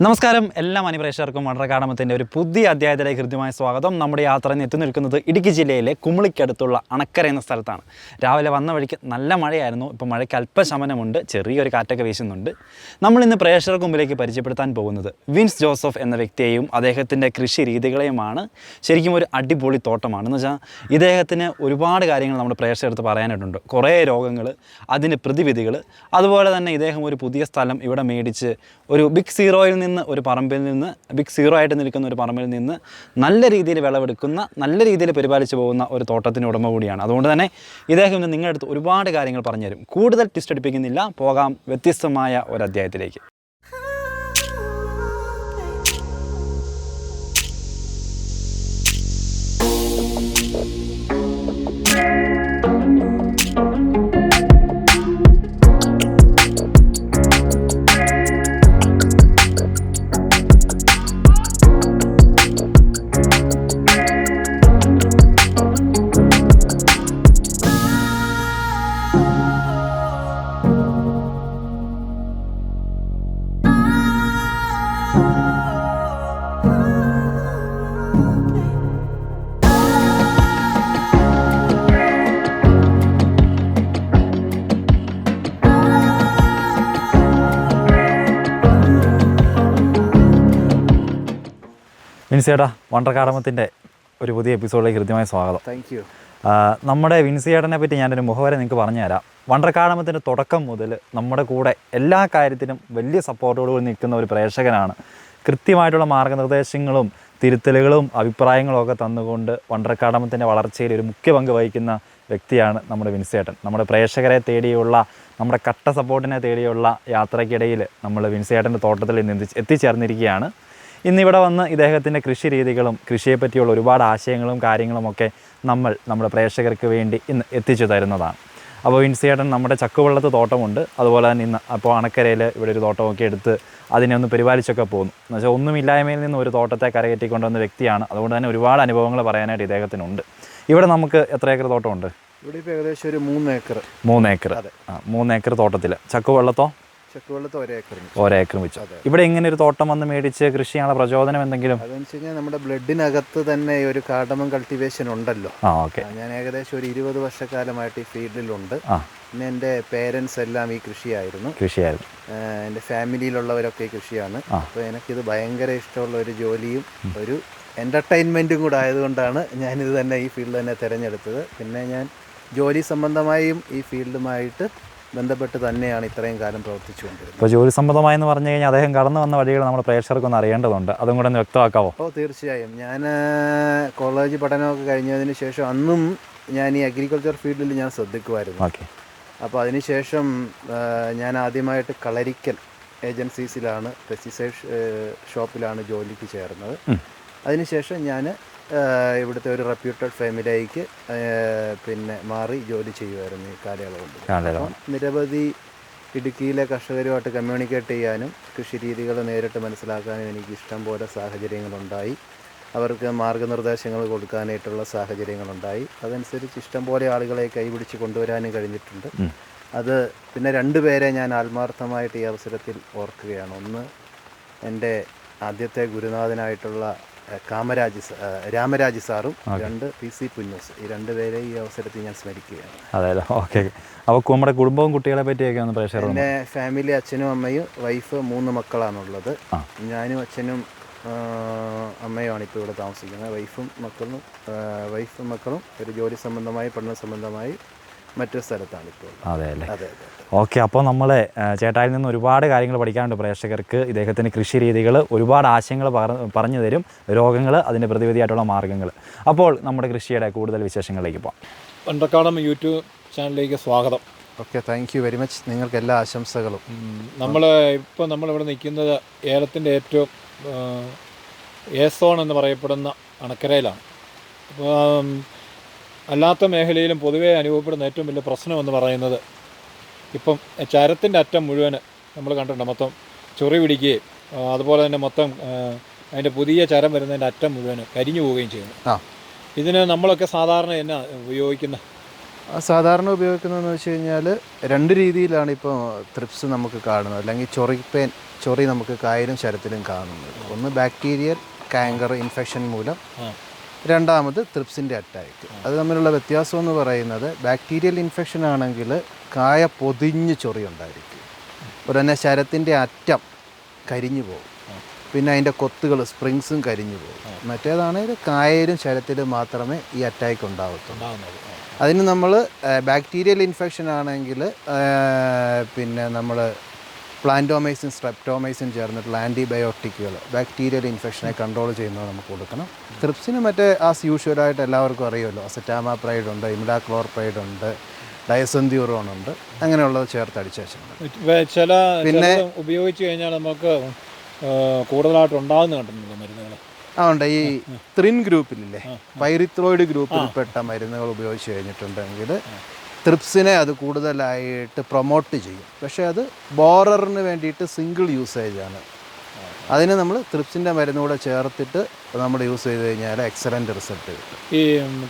നമസ്കാരം എല്ലാ മാന്യപ്രേക്ഷകർക്കും Cardamomത്തിന്റെ ഒരു പുതിയ അധ്യായത്തിലേക്ക് ഹൃദ്യമായ സ്വാഗതം. നമ്മുടെ യാത്ര എത്തി നിൽക്കുന്നത് ഇടുക്കി ജില്ലയിലെ കുമിളിക്കടുത്തുള്ള അണക്കര എന്ന സ്ഥലത്താണ്. രാവിലെ വന്ന വഴിക്ക് നല്ല മഴയായിരുന്നു. ഇപ്പോൾ മഴയ്ക്ക് അല്പശമനമുണ്ട്, ചെറിയൊരു കാറ്റൊക്കെ വീശുന്നുണ്ട്. നമ്മൾ ഇന്ന് പ്രേക്ഷകർക്ക് മുമ്പിലേക്ക് പരിചയപ്പെടുത്താൻ പോകുന്നത് വിൻസ് ജോസഫ് എന്ന വ്യക്തിയെയും അദ്ദേഹത്തിൻ്റെ കൃഷി രീതികളെയുമാണ്. ശരിക്കും ഒരു അടിപൊളി തോട്ടമാണ്. എന്ന് വെച്ചാൽ ഇദ്ദേഹത്തിന് ഒരുപാട് കാര്യങ്ങൾ നമ്മുടെ പ്രേക്ഷകർക്ക് പറയാനായിട്ടുണ്ട്. കുറേ രോഗങ്ങൾ, അതിൻ്റെ പ്രതിവിധികൾ, അതുപോലെ തന്നെ ഇദ്ദേഹം ഒരു പുതിയ സ്ഥലം ഇവിടെ മേടിച്ച് ഒരു ബിഗ് സീറോയിൽ നിന്ന് ഒരു പറമ്പിൽ നിന്ന് ബിഗ് സീറോ ആയിട്ട് നിൽക്കുന്ന ഒരു പറമ്പിൽ നിന്ന് നല്ല രീതിയിൽ വിളവെടുക്കുന്ന, നല്ല രീതിയിൽ പരിപാലിച്ചു പോകുന്ന ഒരു തോട്ടത്തിന് ഉടമ കൂടിയാണ്. അതുകൊണ്ട് തന്നെ ഇദ്ദേഹം ഇന്ന് നിങ്ങളുടെ അടുത്ത് ഒരുപാട് കാര്യങ്ങൾ പറഞ്ഞുതരും. കൂടുതൽ ട്വിസ്റ്റ് അടിപ്പിക്കുന്നില്ല, പോകാം വ്യത്യസ്തമായ ഒരു അധ്യായത്തിലേക്ക്. വിൻസിയേട്ടാ, Cardamomത്തിന്റെ ഒരു പുതിയ എപ്പിസോഡിലേക്ക് ഹൃദ്യമായ സ്വാഗതം. Thank you. നമ്മുടെ വിൻസിയേട്ടനെ പറ്റി ഞാനൊരു മുഖവരെ നിങ്ങൾക്ക് പറഞ്ഞുതരാം. Cardamomത്തിന്റെ തുടക്കം മുതൽ നമ്മുടെ കൂടെ എല്ലാ കാര്യത്തിനും വലിയ സപ്പോർട്ടോടുകൂടി നിൽക്കുന്ന ഒരു പ്രേക്ഷകനാണ്. കൃത്യമായിട്ടുള്ള മാർഗ്ഗനിർദ്ദേശങ്ങളും തിരുത്തലുകളും അഭിപ്രായങ്ങളും ഒക്കെ തന്നുകൊണ്ട് Cardamomത്തിന്റെ വളർച്ചയിൽ ഒരു മുഖ്യ പങ്ക് വഹിക്കുന്ന വ്യക്തിയാണ് നമ്മുടെ വിൻസിയേട്ടൻ. നമ്മുടെ പ്രേക്ഷകരെ തേടിയുള്ള, നമ്മുടെ കട്ട സപ്പോർട്ടിനെ തേടിയുള്ള യാത്രയ്ക്കിടയിൽ നമ്മൾ വിൻസിയേട്ടൻ്റെ തോട്ടത്തിൽ ഇന്ന് എത്തിച്ചേർന്നിരിക്കുകയാണ്. ഇന്നിവിടെ വന്ന് ഇദ്ദേഹത്തിൻ്റെ കൃഷി രീതികളും കൃഷിയെപ്പറ്റിയുള്ള ഒരുപാട് ആശയങ്ങളും കാര്യങ്ങളുമൊക്കെ നമ്മുടെ പ്രേക്ഷകർക്ക് വേണ്ടി ഇന്ന് എത്തിച്ചു തരുന്നതാണ്. അപ്പോൾ വിൻസിയേട്ടൻ നമ്മുടെ ചക്കുവെള്ളത്ത് തോട്ടമുണ്ട്, അതുപോലെ തന്നെ ഇന്ന് അപ്പോൾ അണക്കരയിൽ ഇവിടെ ഒരു തോട്ടമൊക്കെ എടുത്ത് അതിനെ ഒന്ന് പരിപാലിച്ചൊക്കെ പോകുന്നു. എന്നുവെച്ചാൽ ഒന്നുമില്ലായ്മയിൽ നിന്ന് ഒരു തോട്ടത്തെ കരകയറ്റിക്കൊണ്ടുവന്ന വ്യക്തിയാണ്. അതുകൊണ്ട് തന്നെ ഒരുപാട് അനുഭവങ്ങൾ പറയാനായിട്ട് ഇദ്ദേഹത്തിനുണ്ട്. ഇവിടെ നമുക്ക് എത്ര ഏക്കർ തോട്ടമുണ്ട്? ഇവിടെ ഇപ്പോൾ ഏകദേശം ഒരു 3 ഏക്കർ. 3 ഏക്കർ. 3 ഏക്കർ തോട്ടത്തിൽ ചക്കുവെള്ളത്തോ? ചക്കുവെള്ളത്ത് 1 ഏക്കർ വെച്ചു. ഇവിടെ ഇങ്ങനെ ഒരു തോട്ടം വന്ന് മേടിച്ച് കൃഷി ചെയ്യാനുള്ള പ്രചോദനം എന്തെങ്കിലും? അതെന്ന് വെച്ച് കഴിഞ്ഞാൽ നമ്മുടെ ബ്ലഡിനകത്ത് തന്നെ ഒരു കാർഡമം കൾട്ടിവേഷൻ ഉണ്ടല്ലോ. ഞാൻ ഏകദേശം ഒരു 20 വർഷക്കാലമായിട്ട് ഈ ഫീൽഡിലുണ്ട്. പിന്നെ എൻ്റെ പേരൻസ് എല്ലാം ഈ കൃഷിയായിരുന്നു. എൻ്റെ ഫാമിലിയിലുള്ളവരൊക്കെ ഈ കൃഷിയാണ്. അപ്പോൾ എനിക്കിത് ഭയങ്കര ഇഷ്ടമുള്ള ഒരു ജോലിയും ഒരു എൻ്റർടൈൻമെൻറ്റും കൂടെ ആയതുകൊണ്ടാണ് ഞാനിത് തന്നെ ഈ ഫീൽഡ് തന്നെ തിരഞ്ഞെടുത്തത്. പിന്നെ ഞാൻ ജോലി സംബന്ധമായും ഈ ഫീൽഡുമായിട്ട് ബന്ധപ്പെട്ട് തന്നെയാണ് ഇത്രയും കാലം പ്രവർത്തിച്ചുകൊണ്ടിരുന്നത്. ഇപ്പോൾ ജോലി സംബന്ധമായെന്ന് പറഞ്ഞു കഴിഞ്ഞാൽ അദ്ദേഹം കടന്നു വന്ന വഴികൾ നമ്മുടെ പ്രേക്ഷകർക്കൊന്ന് അറിയേണ്ടതുണ്ട്. അതും കൂടെ ഒന്ന് വ്യക്തമാക്കാമോ? തീർച്ചയായും. ഞാൻ കോളേജ് പഠനമൊക്കെ കഴിഞ്ഞതിന് ശേഷം അന്നും ഞാൻ ഈ അഗ്രികൾച്ചർ ഫീൽഡിൽ ഞാൻ ശ്രദ്ധിക്കുമായിരുന്നു. അപ്പോൾ അതിനുശേഷം ഞാൻ ആദ്യമായിട്ട് കളരിക്കൽ ഏജൻസീസിലാണ്, പെസ്റ്റിസൈഡ് ഷോപ്പിലാണ് ജോലിക്ക് ചേർന്നത്. അതിനുശേഷം ഞാൻ ഇവിടുത്തെ ഒരു റെപ്യൂട്ടഡ് ഫാമിലിക്ക് പിന്നെ മാറി ജോലി ചെയ്യുമായിരുന്നു ഈ കാലയളവ്. നിരവധി ഇടുക്കിയിലെ കർഷകരുമായിട്ട് കമ്മ്യൂണിക്കേറ്റ് ചെയ്യാനും കൃഷി രീതികൾ നേരിട്ട് മനസ്സിലാക്കാനും എനിക്ക് ഇഷ്ടം പോലെ സാഹചര്യങ്ങളുണ്ടായി. അവർക്ക് മാർഗ്ഗനിർദ്ദേശങ്ങൾ കൊടുക്കാനായിട്ടുള്ള സാഹചര്യങ്ങളുണ്ടായി. അതനുസരിച്ച് ഇഷ്ടം പോലെ ആളുകളെ കൈപിടിച്ച് കൊണ്ടുവരാനും കഴിഞ്ഞിട്ടുണ്ട്. അത് പിന്നെ 2 പേരെ ഞാൻ ആത്മാർത്ഥമായിട്ട് ഈ അവസരത്തിൽ ഓർക്കുകയാണ്. ഒന്ന് എൻ്റെ ആദ്യത്തെ ഗുരുനാഥനായിട്ടുള്ള രാമരാജ് സാറും, 2 PC പുന്നൂസ്. ഈ 2 പേരെ ഈ അവസരത്തിൽ ഞാൻ സ്മരിക്കുകയാണ്. അതെ, ഓക്കെ. അപ്പോൾ നമ്മുടെ കുടുംബവും കുട്ടികളെ പറ്റിയൊക്കെ ഒന്ന് പ്രേക്ഷകർ. എൻ്റെ ഫാമിലി അച്ഛനും അമ്മയും വൈഫ് 3 മക്കളാണുള്ളത്. ഞാനും അച്ഛനും അമ്മയുമാണ് ഇപ്പോൾ ഇവിടെ താമസിക്കുന്നത്. വൈഫും മക്കളും ഒരു ജോലി സംബന്ധമായി പഠന സംബന്ധമായി മറ്റൊരു സ്ഥലത്താണ് ഇപ്പോൾ. അതെ അല്ലേ? അതെ. ഓക്കെ. അപ്പോൾ നമ്മൾ ചേട്ടായിൽ നിന്ന് ഒരുപാട് കാര്യങ്ങൾ പഠിക്കാനുണ്ട് പ്രേക്ഷകർക്ക്. ഇദ്ദേഹത്തിൻ്റെ കൃഷി രീതികൾ, ഒരുപാട് ആശയങ്ങൾ പറഞ്ഞു തരും, രോഗങ്ങൾ, അതിൻ്റെ പ്രതിവിധിയായിട്ടുള്ള മാർഗ്ഗങ്ങൾ. അപ്പോൾ നമ്മുടെ കൃഷിയുടെ കൂടുതൽ വിശേഷങ്ങളിലേക്ക് പോകാം. Cardamom യൂട്യൂബ് ചാനലിലേക്ക് സ്വാഗതം. Okay, thank you very much. നിങ്ങൾക്ക് എല്ലാ ആശംസകളും. നമ്മളിവിടെ നിൽക്കുന്നത് ഏലത്തിൻ്റെ ഏറ്റവും സോൺ എന്ന് പറയപ്പെടുന്ന അണക്കരയിലാണ്. അപ്പോൾ അല്ലാത്ത മേഖലയിലും പൊതുവേ അനുഭവപ്പെടുന്ന ഏറ്റവും വലിയ പ്രശ്നം എന്ന് പറയുന്നത് ഇപ്പം ചരത്തിൻ്റെ അറ്റം മുഴുവൻ നമ്മൾ കണ്ടിട്ടുണ്ട്, മൊത്തം ചൊറി പിടിക്കുകയും അതുപോലെ തന്നെ മൊത്തം അതിൻ്റെ പുതിയ ചരം വരുന്നതിൻ്റെ അറ്റം മുഴുവൻ കരിഞ്ഞു പോവുകയും ചെയ്യുന്നു. ഇതിന് നമ്മളൊക്കെ സാധാരണ എന്നാ ഉപയോഗിക്കുന്ന സാധാരണ ഉപയോഗിക്കുന്നതെന്ന് വെച്ച് കഴിഞ്ഞാൽ 2 രീതിയിലാണ് ഇപ്പോൾ ത്രിപ്സ് നമുക്ക് കാണുന്നത്, അല്ലെങ്കിൽ ചൊറി നമുക്ക് കായലും ശരത്തിലും കാണുന്നത്. ഒന്ന് ബാക്ടീരിയൽ കാങ്കർ ഇൻഫെക്ഷൻ മൂലം, രണ്ടാമത് ത്രിപ്സിൻ്റെ അറ്റാക്ക്. അത് തമ്മിലുള്ള വ്യത്യാസം എന്ന് പറയുന്നത്, ബാക്ടീരിയൽ ഇൻഫെക്ഷൻ ആണെങ്കിൽ കായ പൊതിഞ്ഞ് ചൊറി ഉണ്ടായിരിക്കും, അതുപോലെ തന്നെ ശരത്തിൻ്റെ അറ്റം കരിഞ്ഞു പോകും, പിന്നെ അതിൻ്റെ കൊത്തുകൾ സ്പ്രിങ്സും കരിഞ്ഞു പോകും. മറ്റേതാണെങ്കിൽ കായലും ശരത്തിലും മാത്രമേ ഈ അറ്റാക്ക് ഉണ്ടാവത്തുള്ളൂ. അതിന് നമ്മൾ ബാക്ടീരിയൽ ഇൻഫെക്ഷൻ ആണെങ്കിൽ പിന്നെ നമ്മൾ പ്ലാന്റോമൈസിൻ സ്ട്രെപ്റ്റോമൈസിൻ ചേർന്നിട്ടുള്ള ആൻറ്റിബയോട്ടിക്കുകൾ ബാക്ടീരിയൽ ഇൻഫെക്ഷനെ കൺട്രോൾ ചെയ്യുന്നത് നമുക്ക് കൊടുക്കണം. ത്രിപ്സിന് മറ്റേ യൂഷ്വലായിട്ട് എല്ലാവർക്കും അറിയുമല്ലോ, അസറ്റാമാപ്രൈഡ് ഉണ്ട്, ഇമിഡാക്ലോർപ്രൈഡ് ഉണ്ട്, ഡയസെന്ത്യൂറോൺ ഉണ്ട്, അങ്ങനെയുള്ളത് ചേർത്ത് അടിച്ചു വെച്ചിട്ടുണ്ട്. പിന്നെ ഉപയോഗിച്ച് കഴിഞ്ഞാൽ നമുക്ക് കൂടുതലായിട്ട് ഉണ്ടാകുന്ന കണ്ടിട്ടുണ്ട് മരുന്നുകൾ. ഉണ്ട്. ഈ ത്രിൻ ഗ്രൂപ്പിലില്ലേ, പൈറിത്രോയിഡ് ഗ്രൂപ്പിൽപ്പെട്ട മരുന്നുകൾ ഉപയോഗിച്ച് കഴിഞ്ഞിട്ടുണ്ടെങ്കിൽ ത്രിപ്സിനെ അത് കൂടുതലായിട്ട് പ്രൊമോട്ട് ചെയ്യും. പക്ഷേ അത് ബോററിന് വേണ്ടിയിട്ട് സിംഗിൾ യൂസേജാണ്. അതിന് നമ്മൾ ത്രിപ്സിൻ്റെ മരുന്ന് കൂടെ ചേർത്തിട്ട് നമ്മൾ യൂസ് ചെയ്ത് കഴിഞ്ഞാൽ എക്സലൻ്റ് റിസൾട്ട് കിട്ടും. ഈ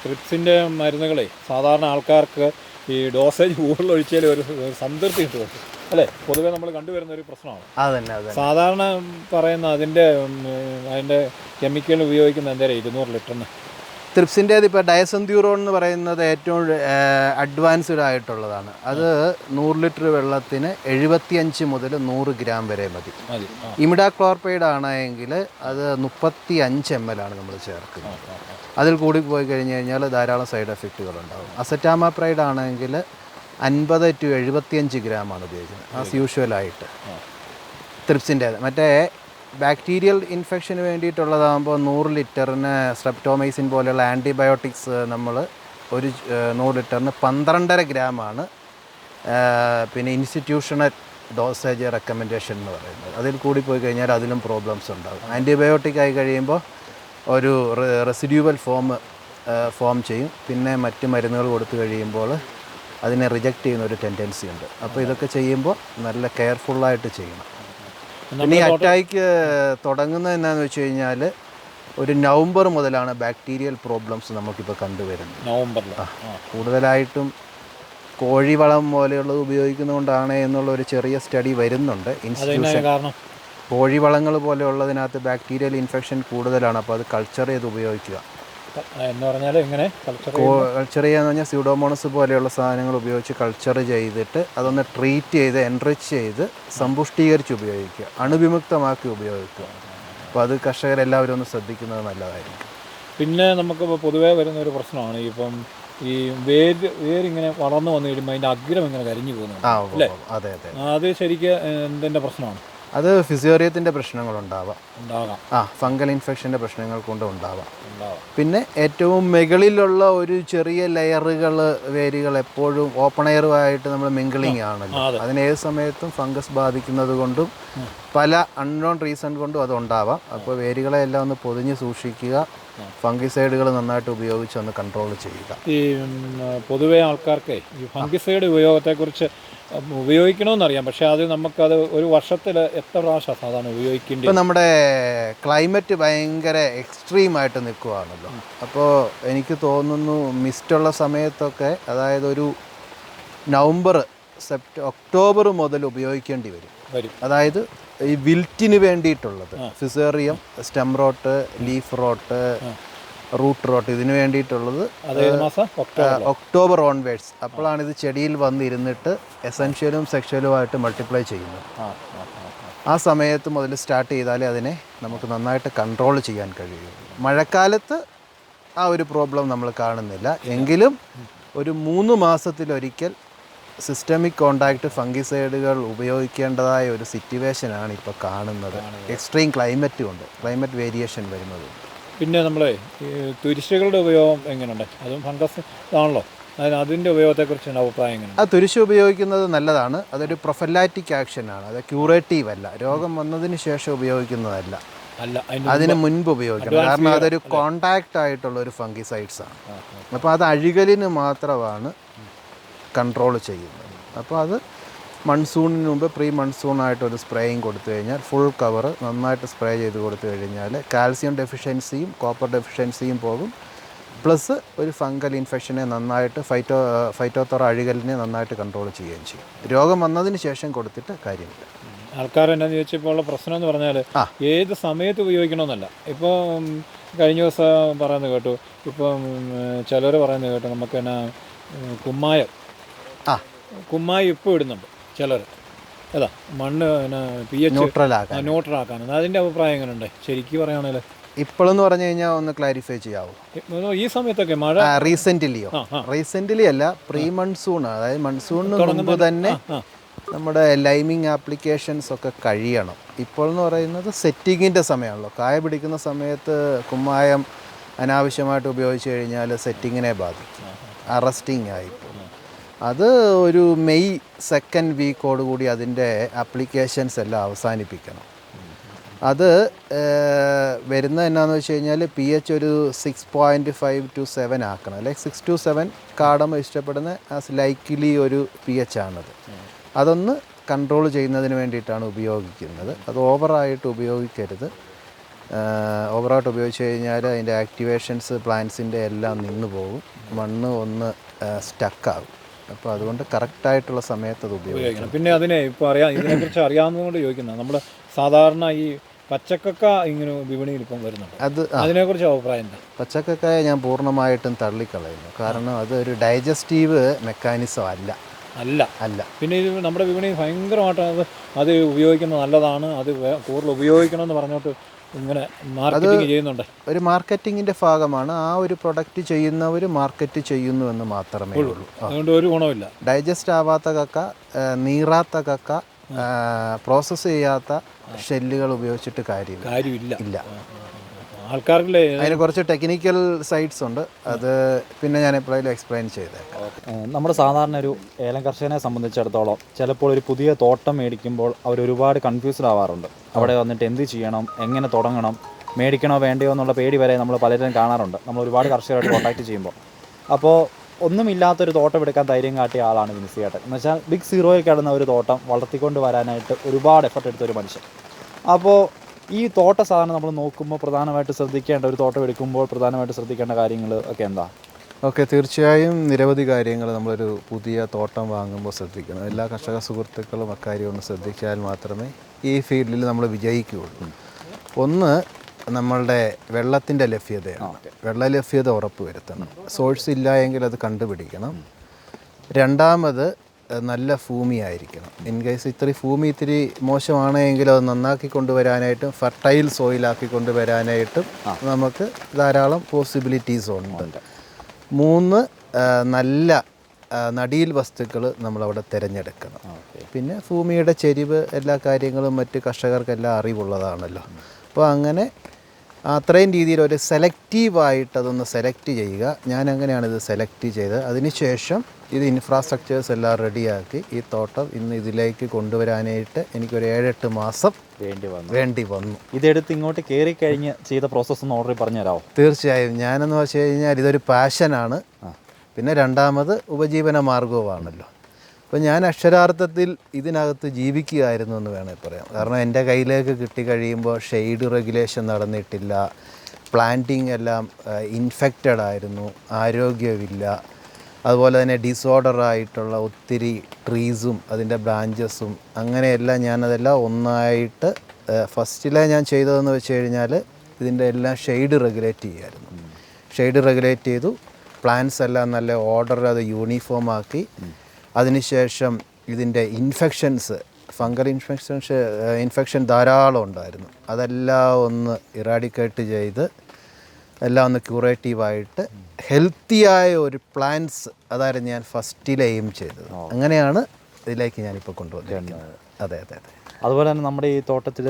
ത്രിപ്സിൻ്റെ മരുന്നുകളെ സാധാരണ ആൾക്കാർക്ക് ഈ ഡോസേജ് കൂടുതൽ ഒഴിച്ചാൽ ഒരു സംതൃപ്തി കിട്ടും അല്ലേ? പൊതുവേ നമ്മൾ കണ്ടുവരുന്ന ഒരു പ്രശ്നമാണ്. അതന്നെ സാധാരണ പറയുന്ന അതിൻ്റെ കെമിക്കൽ ഉപയോഗിക്കുന്ന എന്തായാലും 200 ലിറ്ററിന്. ത്രിപ്സിൻ്റേത് ഇപ്പോൾ ഡയസെന്ത്യൂറോൺ എന്ന് പറയുന്നത് ഏറ്റവും അഡ്വാൻസ്ഡ് ആയിട്ടുള്ളതാണ്. അത് 100 ലിറ്റർ വെള്ളത്തിന് 75 മുതൽ 100 ഗ്രാം വരെ മതി. ഇമിഡാക്ലോർപൈഡ് ആണെങ്കിൽ അത് 35 ml ആണ് നമ്മൾ ചേർക്കുന്നത്. അതിൽ കൂടി പോയി കഴിഞ്ഞ് കഴിഞ്ഞാൽ ധാരാളം സൈഡ് എഫക്റ്റുകളുണ്ടാകും. അസറ്റാമാപ്രൈഡ് ആണെങ്കിൽ 50 to 75 ഗ്രാമാണ് ഉപയോഗിക്കുന്നത് ആസ് യൂഷ്വലായിട്ട് ത്രിപ്സിൻ്റേത്. മറ്റേ ബാക്ടീരിയൽ ഇൻഫെക്ഷന് വേണ്ടിയിട്ടുള്ളതാകുമ്പോൾ 100 ലിറ്ററിന് സ്ട്രെപ്റ്റോമൈസിൻ പോലെയുള്ള ആൻറ്റിബയോട്ടിക്സ് നമ്മൾ 100 ലിറ്ററിന് 12.5 ഗ്രാമാണ് പിന്നെ ഇൻസ്റ്റിറ്റ്യൂഷണൽ ഡോസേജ് റെക്കമെൻഡേഷൻ എന്ന് പറയുന്നത്. അതിൽ കൂടി പോയി കഴിഞ്ഞാൽ അതിലും പ്രോബ്ലംസ് ഉണ്ടാകും. ആൻറ്റിബയോട്ടിക് ആയി കഴിയുമ്പോൾ ഒരു റെസിഡ്യൂവൽ ഫോം ചെയ്യും. പിന്നെ മറ്റ് മരുന്നുകൾ കൊടുത്തു കഴിയുമ്പോൾ അതിനെ റിജക്റ്റ് ചെയ്യുന്ന ഒരു ടെൻഡൻസി ഉണ്ട്. അപ്പോൾ ഇതൊക്കെ ചെയ്യുമ്പോൾ നല്ല കെയർഫുള്ളായിട്ട് ചെയ്യണം. പിന്നെ ഈ അറ്റാക്ക് തുടങ്ങുന്നത് എന്താണെന്ന് വെച്ച് കഴിഞ്ഞാൽ ഒരു നവംബർ മുതലാണ് ബാക്ടീരിയൽ പ്രോബ്ലംസ് നമുക്കിപ്പോൾ കണ്ടുവരുന്നത്. നവംബറിൽ കൂടുതലായിട്ടും കോഴിവളം പോലെയുള്ളത് ഉപയോഗിക്കുന്നതുകൊണ്ടാണ് എന്നുള്ള ഒരു ചെറിയ സ്റ്റഡി വരുന്നുണ്ട്. ഇൻസ്റ്റിറ്റ്യൂഷൻ കോഴിവളങ്ങൾ പോലെയുള്ളതിനകത്ത് ബാക്ടീരിയൽ ഇൻഫെക്ഷൻ കൂടുതലാണ്. അപ്പോൾ അത് കൾച്ചർ ചെയ്ത് ഉപയോഗിക്കുക എന്ന് പറഞ്ഞാൽ എങ്ങനെ കൾച്ചർ ചെയ്യാന്ന് പറഞ്ഞാൽ സ്യൂഡോമോണസ് പോലെയുള്ള സാധനങ്ങൾ ഉപയോഗിച്ച് കൾച്ചർ ചെയ്തിട്ട് അതൊന്ന് ട്രീറ്റ് ചെയ്ത് എൻറിച്ച് ചെയ്ത് സമ്പുഷ്ടീകരിച്ച് ഉപയോഗിക്കുക, അണുവിമുക്തമാക്കി ഉപയോഗിക്കുക. അപ്പോൾ അത് കർഷകരെല്ലാവരും ഒന്ന് ശ്രദ്ധിക്കുന്നത് നല്ലതായിരിക്കും. പിന്നെ നമുക്കിപ്പോൾ പൊതുവേ വരുന്ന ഒരു പ്രശ്നമാണ് ഇപ്പം ഈ വേരിങ്ങനെ വളർന്നു വന്നു കഴിയുമ്പോൾ അതിൻ്റെ അഗ്രം ഇങ്ങനെ കരിഞ്ഞു പോകുന്നു. അതെ അതെ അത് ശരിക്കും എന്തിൻ്റെ പ്രശ്നമാണ്? അത് ഫിസിയോറിയത്തിൻ്റെ പ്രശ്നങ്ങളുണ്ടാവാം, ഫംഗൽ ഇൻഫെക്ഷൻ്റെ പ്രശ്നങ്ങൾ കൊണ്ട് ഉണ്ടാവാം. പിന്നെ ഏറ്റവും മുകളിലുള്ള ഒരു ചെറിയ വേരുകൾ എപ്പോഴും ഓപ്പൺ എയറുമായിട്ട് നമ്മൾ മിങ്കിളിങ് ആണല്ലോ. അതിന് ഏത് സമയത്തും ഫംഗസ് ബാധിക്കുന്നത് കൊണ്ടും പല അൺനോൺ റീസൺ കൊണ്ടും അതുണ്ടാവാം. അപ്പോൾ വേരുകളെ എല്ലാം ഒന്ന് പൊതിഞ്ഞ് സൂക്ഷിക്കുക, ഫംഗിസൈഡുകൾ നന്നായിട്ട് ഉപയോഗിച്ച് ഒന്ന് കൺട്രോൾ ചെയ്യുക. ഈ പൊതുവേ ആൾക്കാർക്ക് ഈ ഫംഗിസൈഡ് ഉപയോഗത്തെക്കുറിച്ച് ഉപയോഗിക്കണമെന്നറിയാം, പക്ഷേ അത് നമുക്കത് ഒരു വർഷത്തിൽ എത്ര പ്രാവശ്യം സാധാരണ ഉപയോഗിക്കേണ്ടി? ഇപ്പോൾ നമ്മുടെ ക്ലൈമറ്റ് ഭയങ്കര എക്സ്ട്രീമായിട്ട് നിൽക്കുകയാണല്ലോ. അപ്പോൾ എനിക്ക് തോന്നുന്നു മിസ്റ്റുള്ള സമയത്തൊക്കെ, അതായത് ഒരു നവംബർ ഒക്ടോബർ മുതൽ ഉപയോഗിക്കേണ്ടി വരും. അതായത് ഈ വിൽറ്റിന് വേണ്ടിയിട്ടുള്ളത് fusarium, stem rot, leaf rot, root rot, ഇതിന് വേണ്ടിയിട്ടുള്ളത് ഒക്ടോബർ ഓൺവേഡ്സ്. അപ്പോഴാണ് ഇത് ചെടിയിൽ വന്നിരുന്നിട്ട് എസെൻഷ്യലും സെക്ഷലുമായിട്ട് മൾട്ടിപ്ലൈ ചെയ്യുന്നത്. ആ സമയത്ത് മുതൽ സ്റ്റാർട്ട് ചെയ്താലേ അതിനെ നമുക്ക് നന്നായിട്ട് കൺട്രോൾ ചെയ്യാൻ കഴിയും. മഴക്കാലത്ത് ആ ഒരു പ്രോബ്ലം നമ്മൾ കാണുന്നില്ല. എങ്കിലും ഒരു 3 മാസത്തിലൊരിക്കൽ സിസ്റ്റമിക് കോണ്ടാക്റ്റ് ഫംഗിസൈഡുകൾ ഉപയോഗിക്കേണ്ടതായ ഒരു സിറ്റുവേഷനാണ് ഇപ്പോൾ കാണുന്നത്. എക്സ്ട്രീം ക്ലൈമറ്റ് കൊണ്ട്, ക്ലൈമറ്റ് വേരിയേഷൻ വരുന്നത്. പിന്നെ നമ്മളെ തുരിശുകളുടെ ഉപയോഗം എങ്ങനെയുണ്ട്? അതും ഫംഗസ് ആണല്ലോ, അതിൻ്റെ ഉപയോഗത്തെക്കുറിച്ച് അഭിപ്രായം എങ്ങനെയാണ്? ആ തുരിശ് ഉപയോഗിക്കുന്നത് നല്ലതാണ്. അതൊരു പ്രൊഫലാറ്റിക് ആക്ഷനാണ്, അത് ക്യൂറേറ്റീവ് അല്ല. രോഗം വന്നതിന് ശേഷം ഉപയോഗിക്കുന്നതല്ല, അതിന് മുൻപ് ഉപയോഗിക്കണം. കാരണം അതൊരു കോണ്ടാക്റ്റ് ആയിട്ടുള്ള ഒരു ഫംഗിസൈഡ്സ് ആണ്. അപ്പോൾ അത് അഴുകലിന് മാത്രമാണ് കൺട്രോൾ ചെയ്യുന്നത്. അപ്പോൾ അത് മൺസൂണിന് മുമ്പ് പ്രീ മൺസൂണായിട്ടൊരു സ്പ്രേയിങ് കൊടുത്തു കഴിഞ്ഞാൽ, ഫുൾ കവർ നന്നായിട്ട് സ്പ്രേ ചെയ്ത് കൊടുത്തു കഴിഞ്ഞാൽ കാൽസ്യം ഡെഫിഷ്യൻസിയും കോപ്പർ ഡെഫിഷ്യൻസിയും പോകും. പ്ലസ് ഒരു ഫംഗൽ ഇൻഫെക്ഷനെ നന്നായിട്ട് ഫൈറ്റോത്തോറ അഴുകലിനെ നന്നായിട്ട് കൺട്രോൾ ചെയ്യുകയും ചെയ്യും. രോഗം വന്നതിന് ശേഷം കൊടുത്തിട്ട് കാര്യമില്ല. ആൾക്കാരെന്നാന്ന് ചോദിച്ചപ്പോൾ ഉള്ള പ്രശ്നം എന്ന് പറഞ്ഞാൽ ഏത് സമയത്ത് ഉപയോഗിക്കണമെന്നല്ല. ഇപ്പോൾ കഴിഞ്ഞ ദിവസം പറയുന്നത് കേട്ടു, ഇപ്പം ചിലർ പറയുന്നത് കേട്ടു നമുക്ക് എന്നാ കുമ്മായം ഇപ്പോൾ ഇടുന്നുണ്ട് ചിലർ. അതാ മണ്ണ് പിന്നെ pH ന്യൂട്രലാക്കാനാണ്. അതിൻ്റെ അഭിപ്രായം എങ്ങനെയുണ്ട് ശരിക്കും പറയുകയാണെങ്കിൽ? ഇപ്പോഴെന്ന് പറഞ്ഞു കഴിഞ്ഞാൽ ഒന്ന് ക്ലാരിഫൈ ചെയ്യാവോ? ഈ സമയത്തൊക്കെ മഴ റീസെൻ്റ്ലി അല്ല, പ്രീ മൺസൂൺ, അതായത് മൺസൂണിന് മുമ്പ് തന്നെ നമ്മുടെ ലൈമിങ് ആപ്ലിക്കേഷൻസ് ഒക്കെ കഴിയണം. ഇപ്പോൾ എന്ന് പറയുന്നത് സെറ്റിങ്ങിൻ്റെ സമയമാണല്ലോ. കായ പിടിക്കുന്ന സമയത്ത് കുമ്മായം അനാവശ്യമായിട്ട് ഉപയോഗിച്ച് കഴിഞ്ഞാൽ സെറ്റിങ്ങിനെ ബാധിക്കും, അറസ്റ്റിംഗ് ആയിപ്പോൾ. അത് ഒരു മെയ് 2nd വീക്കോടുകൂടി അതിൻ്റെ ആപ്ലിക്കേഷൻസ് എല്ലാം അവസാനിപ്പിക്കണം. അത് വരുന്നത് എന്നാന്ന് വെച്ച് കഴിഞ്ഞാൽ pH ഒരു 6.5 to 7 ആക്കണം. അല്ലെങ്കിൽ 6 to 7 കാർഡമം ഇഷ്ടപ്പെടുന്ന ആസ് ലൈക്ലി ഒരു pH ആണത്. അതൊന്ന് കൺട്രോൾ ചെയ്യുന്നതിന് വേണ്ടിയിട്ടാണ് ഉപയോഗിക്കുന്നത്. അത് ഓവറായിട്ട് ഉപയോഗിക്കരുത്. ഓവറായിട്ട് ഉപയോഗിച്ച് കഴിഞ്ഞാൽ അതിൻ്റെ ആക്ടിവേഷൻസ് പ്ലാന്റ്സിൻ്റെ എല്ലാം നിന്ന് പോകും, മണ്ണ് ഒന്ന് സ്റ്റക്കാകും. അപ്പോൾ അതുകൊണ്ട് കറക്റ്റായിട്ടുള്ള സമയത്ത് അത് ഉപയോഗിക്കണം. പിന്നെ അതിനെ ഇപ്പോൾ ഇതിനെക്കുറിച്ച് അറിയാവുന്നതുകൊണ്ട് ചോദിക്കുന്നത്, നമ്മൾ സാധാരണ ഈ പച്ചക്കക്ക ഇങ്ങനെ വിപണിയിൽ ഇപ്പം വരുന്നുണ്ട്, അതിനെക്കുറിച്ച് അഭിപ്രായം എന്താ? പച്ചക്കക്കായ ഞാൻ പൂർണ്ണമായിട്ടും തള്ളിക്കളയുന്നു. കാരണം അതൊരു ഡൈജസ്റ്റീവ് മെക്കാനിസം അല്ല. പിന്നെ ഇത് നമ്മുടെ വിപണി ഭയങ്കരമായിട്ട് അത് ഉപയോഗിക്കുന്നത് നല്ലതാണ്, അത് കൂടുതൽ ഉപയോഗിക്കണമെന്ന് പറഞ്ഞോട്ട് ഇങ്ങനെ മാർക്കറ്റിംഗ് ചെയ്യുന്നുണ്ട്. ഒരു മാർക്കറ്റിങ്ങിൻ്റെ ഭാഗമാണ്. ആ ഒരു പ്രൊഡക്റ്റ് ചെയ്യുന്നവർ മാർക്കറ്റ് ചെയ്യുന്നു എന്ന് മാത്രമേ ഉള്ളൂ. അതുകൊണ്ട് ഒരു ഗുണമില്ല. ഡൈജസ്റ്റ് ആവാത്ത കക്ക, നീറാത്ത കക്ക, പ്രോസസ്സ് ചെയ്യാത്ത ഷെല്ലുകൾ ഉപയോഗിച്ചിട്ട് കാര്യമില്ല. ആൾക്കാർക്കില്ലേ അതിന് കുറച്ച് ടെക്നിക്കൽ സൈഡ്സ് ഉണ്ട്. അത് പിന്നെ ഞാൻ എപ്പോഴും എക്സ്പ്ലെയിൻ ചെയ്തേക്കാം. നമ്മുടെ സാധാരണ ഒരു ഏലം കർഷകനെ സംബന്ധിച്ചിടത്തോളം ചിലപ്പോൾ ഒരു പുതിയ തോട്ടം മേടിക്കുമ്പോൾ അവർ ഒരുപാട് കൺഫ്യൂസ്ഡ് ആവാറുണ്ട്. അവിടെ വന്നിട്ട് എന്ത് ചെയ്യണം, എങ്ങനെ തുടങ്ങണം, മേടിക്കണോ വേണ്ടയോ എന്നുള്ള പേടി വരെ നമ്മൾ പലരും കാണാറുണ്ട് നമ്മൾ ഒരുപാട് കർഷകരായിട്ട് കോൺടാക്ട് ചെയ്യുമ്പോൾ. അപ്പോൾ ഒന്നുമില്ലാത്തൊരു തോട്ടം എടുക്കാൻ ധൈര്യം കാട്ടിയ ആളാണ് വിൻസിയേട്ടൻ. എന്ന് വെച്ചാൽ ബിഗ് സീറോയിൽ കിടന്ന ഒരു തോട്ടം വളർത്തിക്കൊണ്ട് വരാനായിട്ട് ഒരുപാട് എഫർട്ട് എടുത്തൊരു മനുഷ്യൻ. അപ്പോൾ ഈ തോട്ട സാധനം നമ്മൾ നോക്കുമ്പോൾ പ്രധാനമായിട്ട് ശ്രദ്ധിക്കേണ്ട, ഒരു തോട്ടം എടുക്കുമ്പോൾ പ്രധാനമായിട്ട് ശ്രദ്ധിക്കേണ്ട കാര്യങ്ങൾ ഒക്കെ എന്താ? തീർച്ചയായും നിരവധി കാര്യങ്ങൾ നമ്മളൊരു പുതിയ തോട്ടം വാങ്ങുമ്പോൾ ശ്രദ്ധിക്കണം. എല്ലാ കർഷക സുഹൃത്തുക്കളും അക്കാര്യം ഒന്ന് ശ്രദ്ധിച്ചാൽ മാത്രമേ ഈ ഫീൽഡിൽ നമ്മൾ വിജയിക്കുകയുള്ളൂ. ഒന്ന്, നമ്മളുടെ വെള്ളത്തിൻ്റെ ലഭ്യതയാണ്. വെള്ള ലഭ്യത ഉറപ്പ് വരുത്തണം. സോഴ്സ് ഇല്ല എങ്കിൽ അത് കണ്ടുപിടിക്കണം. രണ്ടാമത്, നല്ല ഭൂമി ആയിരിക്കണം. ഇൻ കേസ് ഭൂമി ഇത്തിരി മോശമാണെങ്കിൽ അത് നന്നാക്കി കൊണ്ടുവരാനായിട്ടും ഫെർട്ടൈൽ സോയിലാക്കി കൊണ്ടുവരാനായിട്ടും നമുക്ക് ധാരാളം പോസിബിലിറ്റീസ് ഉണ്ട്. 3, നല്ല നടീൽ വസ്തുക്കൾ നമ്മളവിടെ തിരഞ്ഞെടുക്കണം. പിന്നെ ഭൂമിയുടെ ചെരിവ്, എല്ലാ കാര്യങ്ങളും മറ്റ് കർഷകർക്കെല്ലാം അറിവുള്ളതാണല്ലോ. അപ്പോൾ അങ്ങനെ അത്രയും രീതിയിൽ ഒരു സെലക്റ്റീവായിട്ട് അതൊന്ന് സെലക്ട് ചെയ്യുക. ഞാൻ അങ്ങനെയാണ് ഇത് സെലക്ട് ചെയ്തത്. അതിനുശേഷം ഇത് ഇൻഫ്രാസ്ട്രക്ചേഴ്സ് എല്ലാം റെഡിയാക്കി ഈ തോട്ടം ഇന്ന് ഇതിലേക്ക് കൊണ്ടുവരാനായിട്ട് എനിക്കൊരു 7-8 മാസം വേണ്ടി വന്നു. ഇതെടുത്ത് ഇങ്ങോട്ട് കയറി കഴിഞ്ഞ് ചെയ്ത പ്രോസസ്സ് ഒന്ന് ഓർഡർ പറഞ്ഞു തരാമോ? തീർച്ചയായും. ഞാനെന്ന് വെച്ച് കഴിഞ്ഞാൽ ഇതൊരു പാഷനാണ്, പിന്നെ രണ്ടാമത് ഉപജീവന മാർഗവുമാണല്ലോ. അപ്പോൾ ഞാൻ അക്ഷരാർത്ഥത്തിൽ ഇതിനകത്ത് ജീവിക്കുകയായിരുന്നു എന്ന് വേണമെങ്കിൽ പറയാം. കാരണം എൻ്റെ കയ്യിലേക്ക് കിട്ടിക്കഴിയുമ്പോൾ ഷെയ്ഡ് റെഗുലേഷൻ നടന്നിട്ടില്ല, പ്ലാന്റിങ് എല്ലാം ഇൻഫെക്റ്റഡ് ആയിരുന്നു, ആരോഗ്യമില്ല, അതുപോലെ തന്നെ ഡിസോർഡറായിട്ടുള്ള ഒത്തിരി ട്രീസും അതിൻ്റെ ബ്രാഞ്ചസും അങ്ങനെയെല്ലാം ഞാനതെല്ലാം ഒന്നായിട്ട് ഫസ്റ്റിലെ ഞാൻ ചെയ്തതെന്ന് വെച്ച് കഴിഞ്ഞാൽ ഇതിൻ്റെ എല്ലാം ഷെയ്ഡ് റെഗുലേറ്റ് ചെയ്യുമായിരുന്നു. ഷെയ്ഡ് റെഗുലേറ്റ് ചെയ്തു, പ്ലാന്റ്സ് എല്ലാം നല്ല ഓർഡർ അത് യൂണിഫോം ആക്കി. അതിനുശേഷം ഇതിൻ്റെ ഫംഗൽ ഇൻഫെക്ഷൻ ധാരാളം ഉണ്ടായിരുന്നു. അതെല്ലാം ഒന്ന് ഇറാഡിക്കേറ്റ് ചെയ്ത് എല്ലാം ഒന്ന് ക്യൂറേറ്റീവായിട്ട് ഹെൽത്തിയായ ഒരു പ്ലാന്റ്സ് അതായിരുന്നു ഞാൻ ഫസ്റ്റിൽ എയിം ചെയ്തത്. അങ്ങനെയാണ് ഇതിലേക്ക് ഞാനിപ്പോൾ കൊണ്ടുവന്നിരിക്കുന്നത്. അതെ. അതുപോലെ തന്നെ നമ്മുടെ ഈ തോട്ടത്തിൽ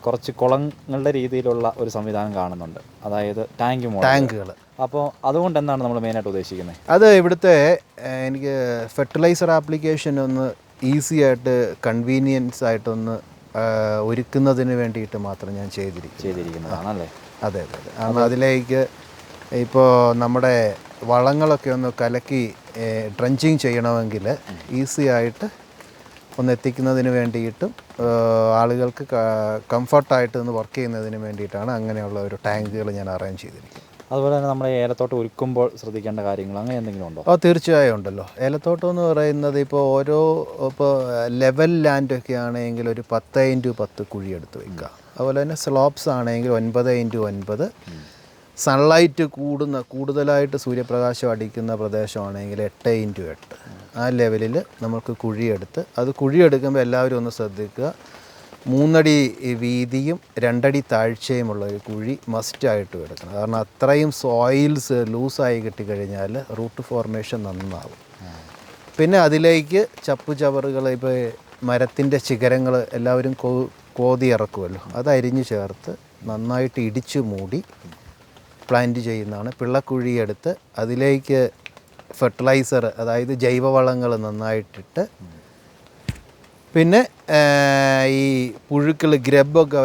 കുറച്ച് കുളങ്ങളുടെ രീതിയിലുള്ള ഒരു സംവിധാനം കാണുന്നുണ്ട്, അതായത് ടാങ്കുകൾ. അപ്പോൾ അതുകൊണ്ട് എന്താണ് നമ്മൾ മെയിനായിട്ട് ഉദ്ദേശിക്കുന്നത്? അത് ഇവിടുത്തെ എനിക്ക് ഫെർട്ടിലൈസർ ആപ്ലിക്കേഷൻ ഒന്ന് ഈസി ആയിട്ട് കൺവീനിയൻസ് ആയിട്ടൊന്ന് ഒരുക്കുന്നതിന് വേണ്ടിയിട്ട് മാത്രം ഞാൻ ചെയ്തിരിക്കുന്നതാണല്ലേ? അതെ. കാരണം അതിലേക്ക് ഇപ്പോൾ നമ്മുടെ വളങ്ങളൊക്കെ ഒന്ന് കലക്കി ഡ്രഞ്ചിങ് ചെയ്യണമെങ്കിൽ ഈസി ആയിട്ട് ഒന്ന് എത്തിക്കുന്നതിന് വേണ്ടിയിട്ടും ആളുകൾക്ക് കംഫർട്ടായിട്ട് ഒന്ന് വർക്ക് ചെയ്യുന്നതിന് വേണ്ടിയിട്ടാണ് അങ്ങനെയുള്ള ഒരു ടാങ്കുകൾ ഞാൻ അറേഞ്ച് ചെയ്തിരിക്കുന്നത്. അതുപോലെ തന്നെ നമ്മുടെ ഏലത്തോട്ടം ഒരുക്കുമ്പോൾ ശ്രദ്ധിക്കേണ്ട കാര്യങ്ങൾ അങ്ങനെ എന്തെങ്കിലും ഉണ്ടോ? തീർച്ചയായും ഉണ്ടല്ലോ. ഏലത്തോട്ടം എന്ന് പറയുന്നത് ഇപ്പോൾ ലെവൽ ലാൻഡൊക്കെ ആണെങ്കിൽ ഒരു 10x10 കുഴി എടുത്ത് വയ്ക്കുക. അതുപോലെ തന്നെ സ്ലോപ്സ് ആണെങ്കിൽ 9x9, സൺലൈറ്റ് കൂടുതലായിട്ട് സൂര്യപ്രകാശം അടിക്കുന്ന പ്രദേശമാണെങ്കിൽ 8x8. ആ ലെവലിൽ നമുക്ക് കുഴിയെടുത്ത്, അത് കുഴിയെടുക്കുമ്പോൾ എല്ലാവരും ഒന്ന് ശ്രദ്ധിക്കുക, 3 അടി വീതിയും 2 അടി താഴ്ചയുമുള്ള ഒരു കുഴി മസ്റ്റായിട്ട് എടുക്കണം. കാരണം അത്രയും സോയിൽസ് ലൂസായി കിട്ടിക്കഴിഞ്ഞാൽ റൂട്ട് ഫോർമേഷൻ നന്നാവും. പിന്നെ അതിലേക്ക് ചപ്പുചവറുകൾ, ഇപ്പോൾ മരത്തിൻ്റെ ശിഖരങ്ങൾ എല്ലാവരും കോതി ഇറക്കുമല്ലോ, അത് അരിഞ്ഞ് ചേർത്ത് നന്നായിട്ട് ഇടിച്ചു മൂടി പ്ലാന്റ് ചെയ്യുന്നതാണ്. പിള്ളക്കുഴിയെടുത്ത് അതിലേക്ക് ഫെർട്ടിലൈസർ, അതായത് ജൈവവളങ്ങൾ നന്നായിട്ടിട്ട്, പിന്നെ ഈ പുഴുക്കൾ ഗ്രബൊക്കെ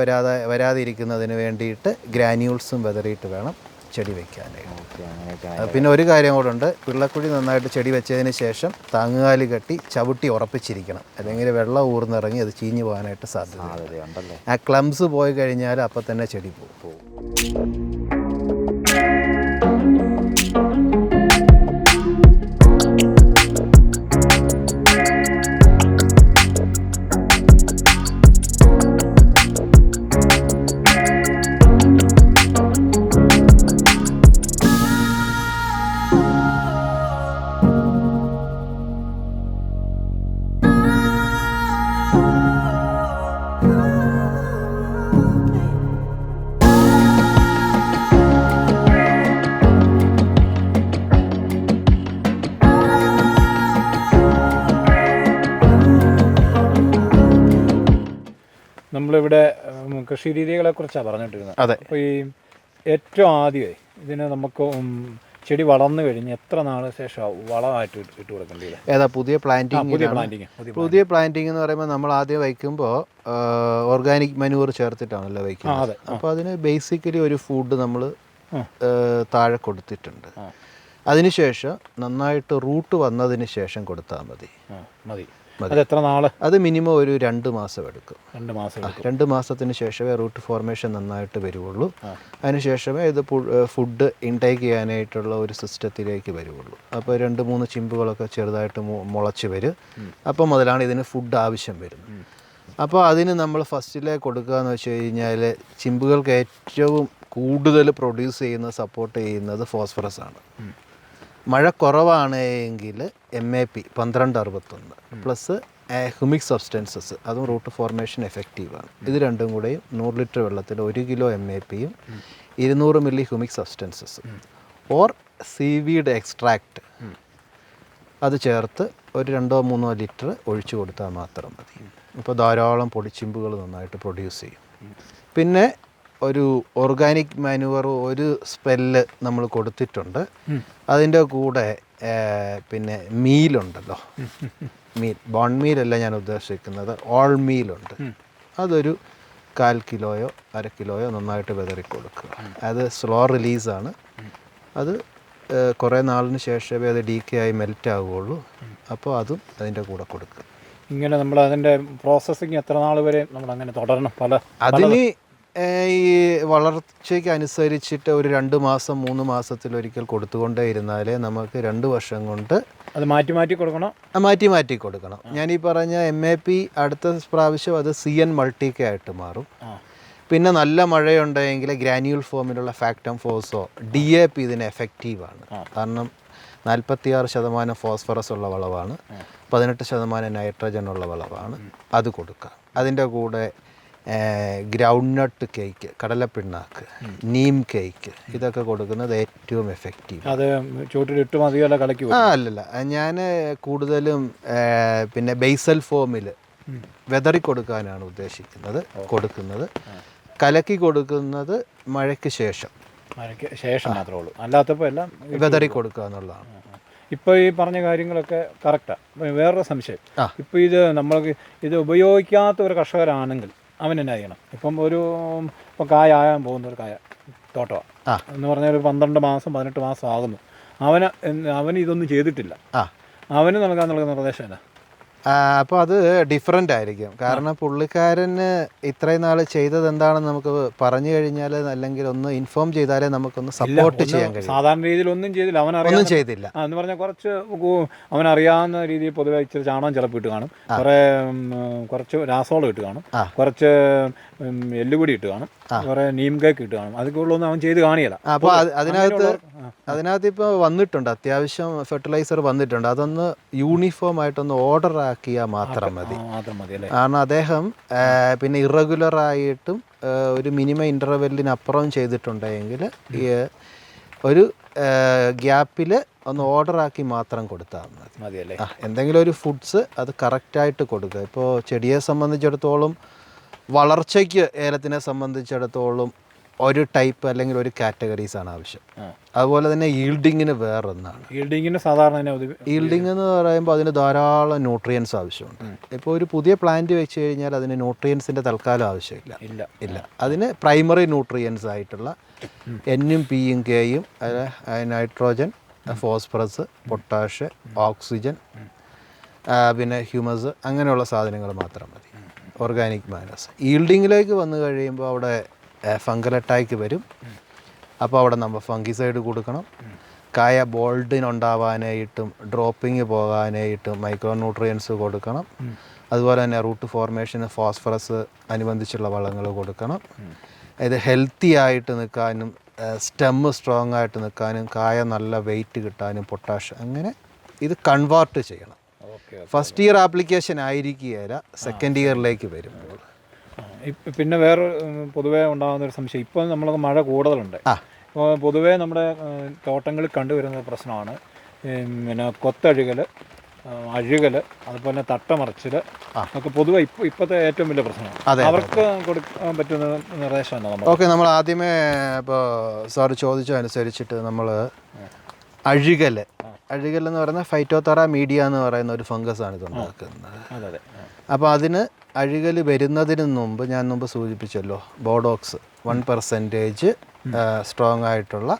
വരാതിരിക്കുന്നതിന് വേണ്ടിയിട്ട് ഗ്രാന്യൂൾസും വെതറിയിട്ട് വേണം ചെടി വയ്ക്കാനായിട്ട്. പിന്നെ ഒരു കാര്യം കൂടെ ഉണ്ട്, പിള്ളക്കുഴി നന്നായിട്ട് ചെടി വെച്ചതിന് ശേഷം താങ്ങുകാല് കെട്ടി ചവിട്ടി ഉറപ്പിച്ചിരിക്കണം, അല്ലെങ്കിൽ വെള്ളം ഊർന്നിറങ്ങി അത് ചീഞ്ഞു പോകാനായിട്ട് സാധ്യതയുണ്ടല്ലേ. ആ ക്ലംസ് പോയി കഴിഞ്ഞാൽ അപ്പം തന്നെ ചെടി പോകും. നമ്മളിവിടെ കൃഷി രീതികളെക്കുറിച്ചാണ് പറഞ്ഞിട്ടിരുന്നത്. അതെ. അപ്പോൾ ഈ ഏറ്റവും ആദ്യമേ ഇതിന് നമുക്ക് ചെടി വളർന്നു കഴിഞ്ഞ് എത്ര നാൾ ശേഷം വളമായിട്ട് ഇട്ട് കൊടുക്കേണ്ടത്? ഏതാ പുതിയ പ്ലാന്റിങ്? പുതിയ പ്ലാന്റിങ് എന്ന് പറയുമ്പോൾ നമ്മൾ ആദ്യം വയ്ക്കുമ്പോൾ ഓർഗാനിക് മനൂർ ചേർത്തിട്ടാണല്ലോ വയ്ക്കുന്നത്. അപ്പോൾ അതിന് ബേസിക്കലി ഒരു ഫുഡ് നമ്മൾ താഴെ കൊടുത്തിട്ടുണ്ട്. അതിനുശേഷം നന്നായിട്ട് റൂട്ട് വന്നതിന് ശേഷം കൊടുത്താൽ മതി. അത് എത്ര നാൾ? അത് മിനിമം ഒരു 2 മാസം എടുക്കും. 2 മാസത്തിന് ശേഷമേ റൂട്ട് ഫോർമേഷൻ നന്നായിട്ട് വരുള്ളൂ. അതിനുശേഷമേ ഇത് ഫുഡ് ഇൻടേക്ക് ചെയ്യാനായിട്ടുള്ള ഒരു സിസ്റ്റത്തിലേക്ക് വരുള്ളൂ. അപ്പോൾ 2-3 ചിമ്പുകളൊക്കെ ചെറുതായിട്ട് മുളച്ച് വരും. അപ്പം മുതലാണ് ഇതിന് ഫുഡ് ആവശ്യം വരുന്നത്. അപ്പോൾ അതിന് നമ്മൾ ഫസ്റ്റിലെ കൊടുക്കുക എന്ന് വെച്ച് കഴിഞ്ഞാൽ, ചിമ്പുകൾക്ക് ഏറ്റവും കൂടുതൽ പ്രൊഡ്യൂസ് ചെയ്യുന്ന, സപ്പോർട്ട് ചെയ്യുന്നത് ഫോസ്ഫറസ് ആണ്. മഴ കുറവാണ് എങ്കിൽ MAP 1261 പ്ലസ് ഹ്യൂമിക് സബ്സ്റ്റൻസസ്, അതും റൂട്ട് ഫോർമേഷൻ എഫക്റ്റീവാണ്. ഇത് രണ്ടും കൂടെയും 100 ലിറ്റർ വെള്ളത്തിൽ 1 കിലോ MAPയും 200 milli humic substances or seaweed extract അത് ചേർത്ത് ഒരു 2-3 ലിറ്റർ ഒഴിച്ചു കൊടുത്താൽ മാത്രം മതി. അപ്പോൾ ധാരാളം പൊടിച്ചിമ്പുകൾ നന്നായിട്ട് പ്രൊഡ്യൂസ് ചെയ്യും. പിന്നെ ഒരു ഓർഗാനിക് മാനുവർ ഒരു സ്പെല്ല് നമ്മൾ കൊടുത്തിട്ടുണ്ട്. അതിൻ്റെ കൂടെ പിന്നെ മീലുണ്ടല്ലോ, ബോൺ മീലല്ല ഞാൻ ഉദ്ദേശിക്കുന്നത്, ഓൾ മീലുണ്ട്. അതൊരു 1/4 കിലോയോ 1/2 കിലോയോ നന്നായിട്ട് വിതറി കൊടുക്കുക. അത് സ്ലോ റിലീസാണ്. അത് കുറേ നാളിന് ശേഷമേ അത് ഡീക്കേ ആയി മെൽറ്റ് ആവുകയുള്ളൂ. അപ്പോൾ അതും അതിൻ്റെ കൂടെ കൊടുക്കുക. ഇങ്ങനെ നമ്മൾ അതിൻ്റെ പ്രോസസ്സിങ് എത്ര നാൾ വരെ നമ്മൾ അങ്ങനെ തുടരണം? അതിന് ഈ വളർച്ചയ്ക്ക് അനുസരിച്ചിട്ട് ഒരു 2 മാസം 3 മാസത്തിലൊരിക്കൽ കൊടുത്തുകൊണ്ടേ ഇരുന്നാലേ നമുക്ക് 2 വർഷം കൊണ്ട് അത് മാറ്റി കൊടുക്കണം. മാറ്റി കൊടുക്കണം. ഞാനീ പറഞ്ഞ MAP അടുത്ത പ്രാവശ്യം അത് CN മൾട്ടിക്ക ആയിട്ട് മാറും. പിന്നെ നല്ല മഴയുണ്ടെങ്കിൽ ഗ്രാന്യൂൾ ഫോമിലുള്ള ഫാക്ടം ഫോസോ DAP ഇതിന് എഫക്റ്റീവാണ്. കാരണം 46% ഫോസ്ഫറസ് ഉള്ള വളവാണ്, 18% നൈട്രജൻ ഉള്ള വളവാണ്. അത് കൊടുക്കുക. അതിൻ്റെ കൂടെ ഗ്രൗണ്ട് നട്ട് കേക്ക്, കടലപ്പിണ്ണാക്ക്, നീം കേക്ക്, ഇതൊക്കെ കൊടുക്കുന്നത് ഏറ്റവും എഫക്റ്റീവ്. അത് ചൂട്ടിലിട്ട് മതിയല്ല കളിക്കുക? അല്ലല്ല, ഞാൻ കൂടുതലും പിന്നെ ബേസൽ ഫോമിൽ വെതറി കൊടുക്കാനാണ് കൊടുക്കുന്നത്. കലക്കി കൊടുക്കുന്നത് മഴയ്ക്ക് ശേഷം മാത്രമേ ഉള്ളൂ. അല്ലാത്തപ്പോൾ എല്ലാം വെതറി കൊടുക്കുക എന്നുള്ളതാണ്. ഇപ്പോൾ ഈ പറഞ്ഞ കാര്യങ്ങളൊക്കെ കറക്റ്റാണ്. വേറൊരു സംശയം, ഇപ്പോൾ ഇത് ഉപയോഗിക്കാത്ത ഒരു കർഷകരാണെങ്കിൽ അവൻ എന്നാ ചെയ്യണം? ഇപ്പം കായ ആകാൻ പോകുന്ന ഒരു തോട്ടമാണ് എന്ന് പറഞ്ഞാൽ ഒരു 12 മാസം 18 മാസം ആകുന്നു. അവന് ഇതൊന്നും ചെയ്തിട്ടില്ല. അവന് നൽകാൻ നിർദ്ദേശം എന്നാ? അപ്പോൾ അത് ഡിഫറെൻ്റ് ആയിരിക്കും. കാരണം പുള്ളിക്കാരന് ഇത്രയും നാൾ ചെയ്തത് എന്താണെന്ന് നമുക്ക് പറഞ്ഞു കഴിഞ്ഞാൽ, അല്ലെങ്കിൽ ഒന്ന് ഇൻഫോം ചെയ്താലേ നമുക്കൊന്ന് സപ്പോർട്ട് ചെയ്യാൻ കഴിയും. സാധാരണ രീതിയിൽ ഒന്നും ചെയ്തില്ല, ഒന്നും ചെയ്തില്ല എന്ന് പറഞ്ഞാൽ കുറച്ച് അവനറിയാവുന്ന രീതിയിൽ പൊതുവെ ഇച്ചിരി ചാണകം ചിലപ്പോൾ ഇട്ട് കാണും, കുറച്ച് രാസവളം ഇട്ട് കാണും, കുറച്ച് എല്ലുപൊടി ഇട്ട് കാണും, കുറേ നീം കേക്ക് ഇട്ട് കാണും. അതൊക്കെ ഉള്ളതൊന്നും അവൻ ചെയ്ത് കാണിയല്ല. അപ്പോൾ അതിനകത്ത് ഇപ്പോൾ വന്നിട്ടുണ്ട്, അത്യാവശ്യം ഫെർട്ടിലൈസർ വന്നിട്ടുണ്ട്. അതൊന്ന് യൂണിഫോം ആയിട്ടൊന്ന് ഓർഡർ ആക്കിയാൽ മാത്രം മതി. കാരണം അദ്ദേഹം പിന്നെ ഇറഗുലറായിട്ടും ഒരു മിനിമം ഇൻ്റർവെല്ലിനപ്പുറം ചെയ്തിട്ടുണ്ടെങ്കിൽ ഒരു ഗ്യാപ്പിൽ ഒന്ന് ഓർഡർ ആക്കി മാത്രം കൊടുത്താൽ മതി. എന്തെങ്കിലും ഒരു ഫുഡ്സ് അത് കറക്റ്റായിട്ട് കൊടുക്കുക. ഇപ്പോൾ ചെടിയെ സംബന്ധിച്ചിടത്തോളം, വളർച്ചയ്ക്ക് ഏലത്തിനെ സംബന്ധിച്ചിടത്തോളം ഒരു ടൈപ്പ് അല്ലെങ്കിൽ ഒരു കാറ്റഗറീസ് ആണ് ആവശ്യം. അതുപോലെ തന്നെ ഈൽഡിങ്ങിന് വേറൊന്നാണ്. ഈൽഡിങ് എന്ന് പറയുമ്പോൾ അതിന് ധാരാളം ന്യൂട്രിയൻസ് ആവശ്യമുണ്ട്. ഇപ്പോൾ ഒരു പുതിയ പ്ലാന്റ് വെച്ച് കഴിഞ്ഞാൽ അതിന് ന്യൂട്രിയൻസിൻ്റെ തൽക്കാലം ആവശ്യമില്ല. അതിന് പ്രൈമറി ന്യൂട്രിയൻസ് ആയിട്ടുള്ള എന്നും പിയും കെയും, നൈട്രോജൻ, ഫോസ്ഫറസ്, പൊട്ടാഷ്, ഓക്സിജൻ, പിന്നെ ഹ്യൂമസ്, അങ്ങനെയുള്ള സാധനങ്ങൾ മാത്രം മതി. Organic manners. ഈൽഡിങ്ങിലേക്ക് വന്നു കഴിയുമ്പോൾ അവിടെ ഫംഗൽ അറ്റാക്ക് വരും. അപ്പോൾ അവിടെ നമ്മൾ ഫംഗിസൈഡ് കൊടുക്കണം. കായ ബോൾഡിനുണ്ടാവാനായിട്ടും ഡ്രോപ്പിങ് പോകാനായിട്ടും മൈക്രോ ന്യൂട്രിയൻസ് കൊടുക്കണം. അതുപോലെ തന്നെ റൂട്ട് ഫോർമേഷന് ഫോസ്ഫറസ് അനുബന്ധിച്ചുള്ള വളങ്ങൾ കൊടുക്കണം. ഇത് ഹെൽത്തി ആയിട്ട് നിൽക്കാനും സ്റ്റെമ്മ് സ്ട്രോങ് ആയിട്ട് നിൽക്കാനും കായ നല്ല വെയിറ്റ് കിട്ടാനും പൊട്ടാഷ്, അങ്ങനെ ഇത് കൺവേർട്ട് ചെയ്യണം. ഫസ്റ്റ് ഇയർ ആപ്ലിക്കേഷൻ ആയിരിക്കുകയില്ല, സെക്കൻഡ് ഇയറിലേക്ക് വരുമ്പോൾ. പിന്നെ വേറെ പൊതുവേ ഉണ്ടാകുന്നൊരു സംശയം, ഇപ്പോൾ നമ്മൾ മഴ കൂടുതലുണ്ട്. ഇപ്പോൾ പൊതുവേ നമ്മുടെ തോട്ടങ്ങളിൽ കണ്ടുവരുന്ന പ്രശ്നമാണ് പിന്നെ കൊത്തഴുകൽ, അഴുകൽ, അതുപോലെ തട്ടമറിച്ചിൽ ഒക്കെ പൊതുവെ ഇപ്പോഴത്തെ ഏറ്റവും വലിയ പ്രശ്നമാണ്. അവർക്ക് കൊടുക്കാൻ പറ്റുന്ന നിർദ്ദേശം എന്താണ്? ഓക്കെ, നമ്മൾ ആദ്യമേ ഇപ്പോൾ സാർ ചോദിച്ചതനുസരിച്ചിട്ട് നമ്മൾ അഴുകൽ എന്ന് പറയുന്ന ഫൈറ്റോതെറ മീഡിയ എന്ന് പറയുന്ന ഒരു ഫംഗസാണ് ഇത് ഉണ്ടാക്കുന്നത്. അപ്പോൾ അതിന് അഴുകൽ വരുന്നതിന് മുമ്പ് ഞാൻ മുമ്പ് സൂചിപ്പിച്ചല്ലോ, ബോഡോക്സ് 1% സ്ട്രോങ് ആയിട്ടുള്ള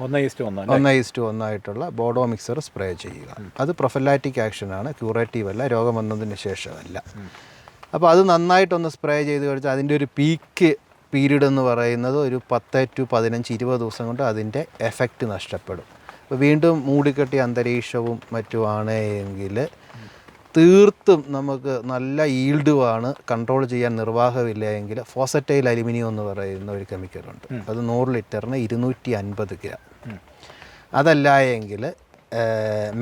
1:1 ആയിട്ടുള്ള ബോഡോ മിക്സർ സ്പ്രേ ചെയ്യുക. അത് പ്രൊഫൈലാറ്റിക് ആക്ഷനാണ്, ക്യൂറേറ്റീവ് അല്ല, രോഗം വന്നതിന് ശേഷമല്ല. അപ്പോൾ അത് നന്നായിട്ടൊന്ന് സ്പ്രേ ചെയ്ത് കഴിച്ചാൽ അതിൻ്റെ ഒരു പീക്ക് പീരീഡ് എന്ന് പറയുന്നത് ഒരു 10 to 15, 20 ദിവസം കൊണ്ട് അതിൻ്റെ എഫക്റ്റ് നഷ്ടപ്പെടും. അപ്പോൾ വീണ്ടും മൂടിക്കെട്ടിയ അന്തരീക്ഷവും മറ്റുമാണ് എങ്കിൽ തീർത്തും നമുക്ക് നല്ല ഈൽഡുമാണ്, കൺട്രോൾ ചെയ്യാൻ നിർവാഹമില്ല എങ്കിൽ ഫോസറ്റൈൽ അലുമിനിയം എന്ന് പറയുന്ന ഒരു കെമിക്കലുണ്ട്. അത് 100 ലിറ്ററിന് 250 ഗ്രാം. അതല്ല എങ്കിൽ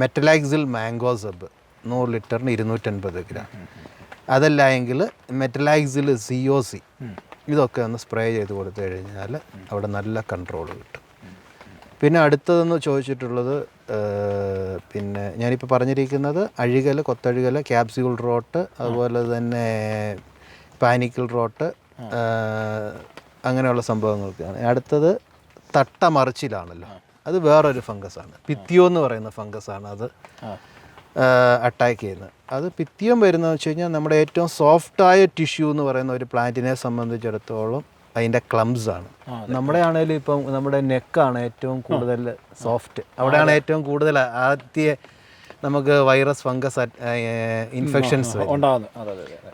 മെറ്റലാക്സിൽ മാംഗോസബ് 100 ലിറ്ററിന് 250 ഗ്രാം. അതല്ല എങ്കിൽ മെറ്റലാക്സിൽ COC, ഇതൊക്കെ ഒന്ന് സ്പ്രേ ചെയ്ത് കൊടുത്തു കഴിഞ്ഞാൽ അവിടെ നല്ല കൺട്രോൾ കിട്ടും. പിന്നെ അടുത്തതെന്ന് ചോദിച്ചിട്ടുള്ളത്, പിന്നെ ഞാനിപ്പോൾ പറഞ്ഞിരിക്കുന്നത് അഴുകൽ, കൊത്തഴുകൽ, ക്യാപ്സ്യൂൾ റോട്ട്, അതുപോലെ തന്നെ പാനിക്കൽ റോട്ട്, അങ്ങനെയുള്ള സംഭവങ്ങൾക്കാണ്. അടുത്തത് തട്ടമറിച്ചിലാണല്ലോ, അത് വേറൊരു ഫംഗസാണ്. പിത്തിയോ എന്ന് പറയുന്ന ഫംഗസാണ് അത് അറ്റാക്ക് ചെയ്യുന്നത്. അത് പിത്തിയം വരുന്നതെന്ന് വെച്ച് കഴിഞ്ഞാൽ നമ്മുടെ ഏറ്റവും സോഫ്റ്റായ ടിഷ്യൂ എന്ന് പറയുന്ന ഒരു പ്ലാന്റിനെ സംബന്ധിച്ചിടത്തോളം അതിൻ്റെ ക്ലംസാണ്. നമ്മുടെ ആണെങ്കിലും ഇപ്പം നമ്മുടെ നെക്കാണ് ഏറ്റവും കൂടുതൽ സോഫ്റ്റ്, അവിടെയാണ് ഏറ്റവും കൂടുതൽ ആദ്യ നമുക്ക് വൈറസ്, ഫംഗസ് ഇൻഫെക്ഷൻസ്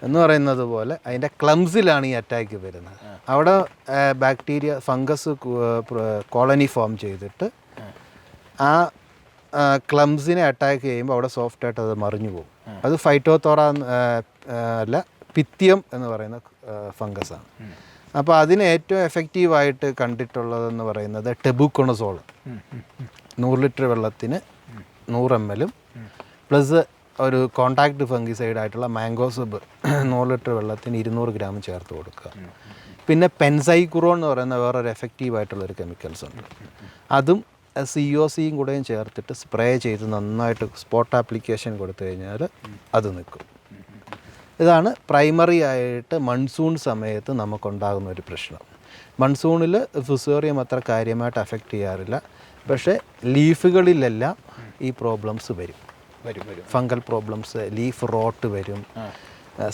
എന്ന് പറയുന്നത് പോലെ അതിൻ്റെ ക്ലംസിലാണ് ഈ അറ്റാക്ക് വരുന്നത്. അവിടെ ബാക്ടീരിയ, ഫംഗസ് കോളനി ഫോം ചെയ്തിട്ട് ആ ക്ലംസിനെ അറ്റാക്ക് ചെയ്യുമ്പോൾ അവിടെ സോഫ്റ്റായിട്ട് അത് മറിഞ്ഞു പോകും. അത് ഫൈറ്റോത്തോറ അല്ല, പിത്തിയം എന്ന് പറയുന്ന ഫംഗസാണ്. അപ്പോൾ അതിന് ഏറ്റവും എഫക്റ്റീവായിട്ട് കണ്ടിട്ടുള്ളതെന്ന് പറയുന്നത് ടെബുക്കോണസോൾ 100 ലിറ്റർ വെള്ളത്തിന് 100 ml പ്ലസ് ഒരു കോണ്ടാക്ട് ഫംഗിസൈഡ് ആയിട്ടുള്ള മാംഗോസബ് 100 ലിറ്റർ വെള്ളത്തിന് 200 ഗ്രാം ചേർത്ത് കൊടുക്കുക. പിന്നെ പെൻസൈക്കുറോൺ എന്ന് പറയുന്ന വേറൊരു എഫക്റ്റീവായിട്ടുള്ളൊരു കെമിക്കൽസ് ഉണ്ട്. അതും COCയും കൂടെയും ചേർത്തിട്ട് സ്പ്രേ ചെയ്ത് നന്നായിട്ട് സ്പോട്ട് ആപ്ലിക്കേഷൻ കൊടുത്തു കഴിഞ്ഞാൽ അത് നിൽക്കും. ഇതാണ് പ്രൈമറി ആയിട്ട് മൺസൂൺ സമയത്ത് നമുക്കുണ്ടാകുന്ന ഒരു പ്രശ്നം. മൺസൂണിൽ ഫുസേറിയം അത്ര കാര്യമായിട്ട് അഫക്റ്റ് ചെയ്യാറില്ല, പക്ഷേ ലീഫുകളിലെല്ലാം ഈ പ്രോബ്ലംസ് വരും. ഫംഗൽ പ്രോബ്ലംസ്, ലീഫ് റോട്ട് വരും,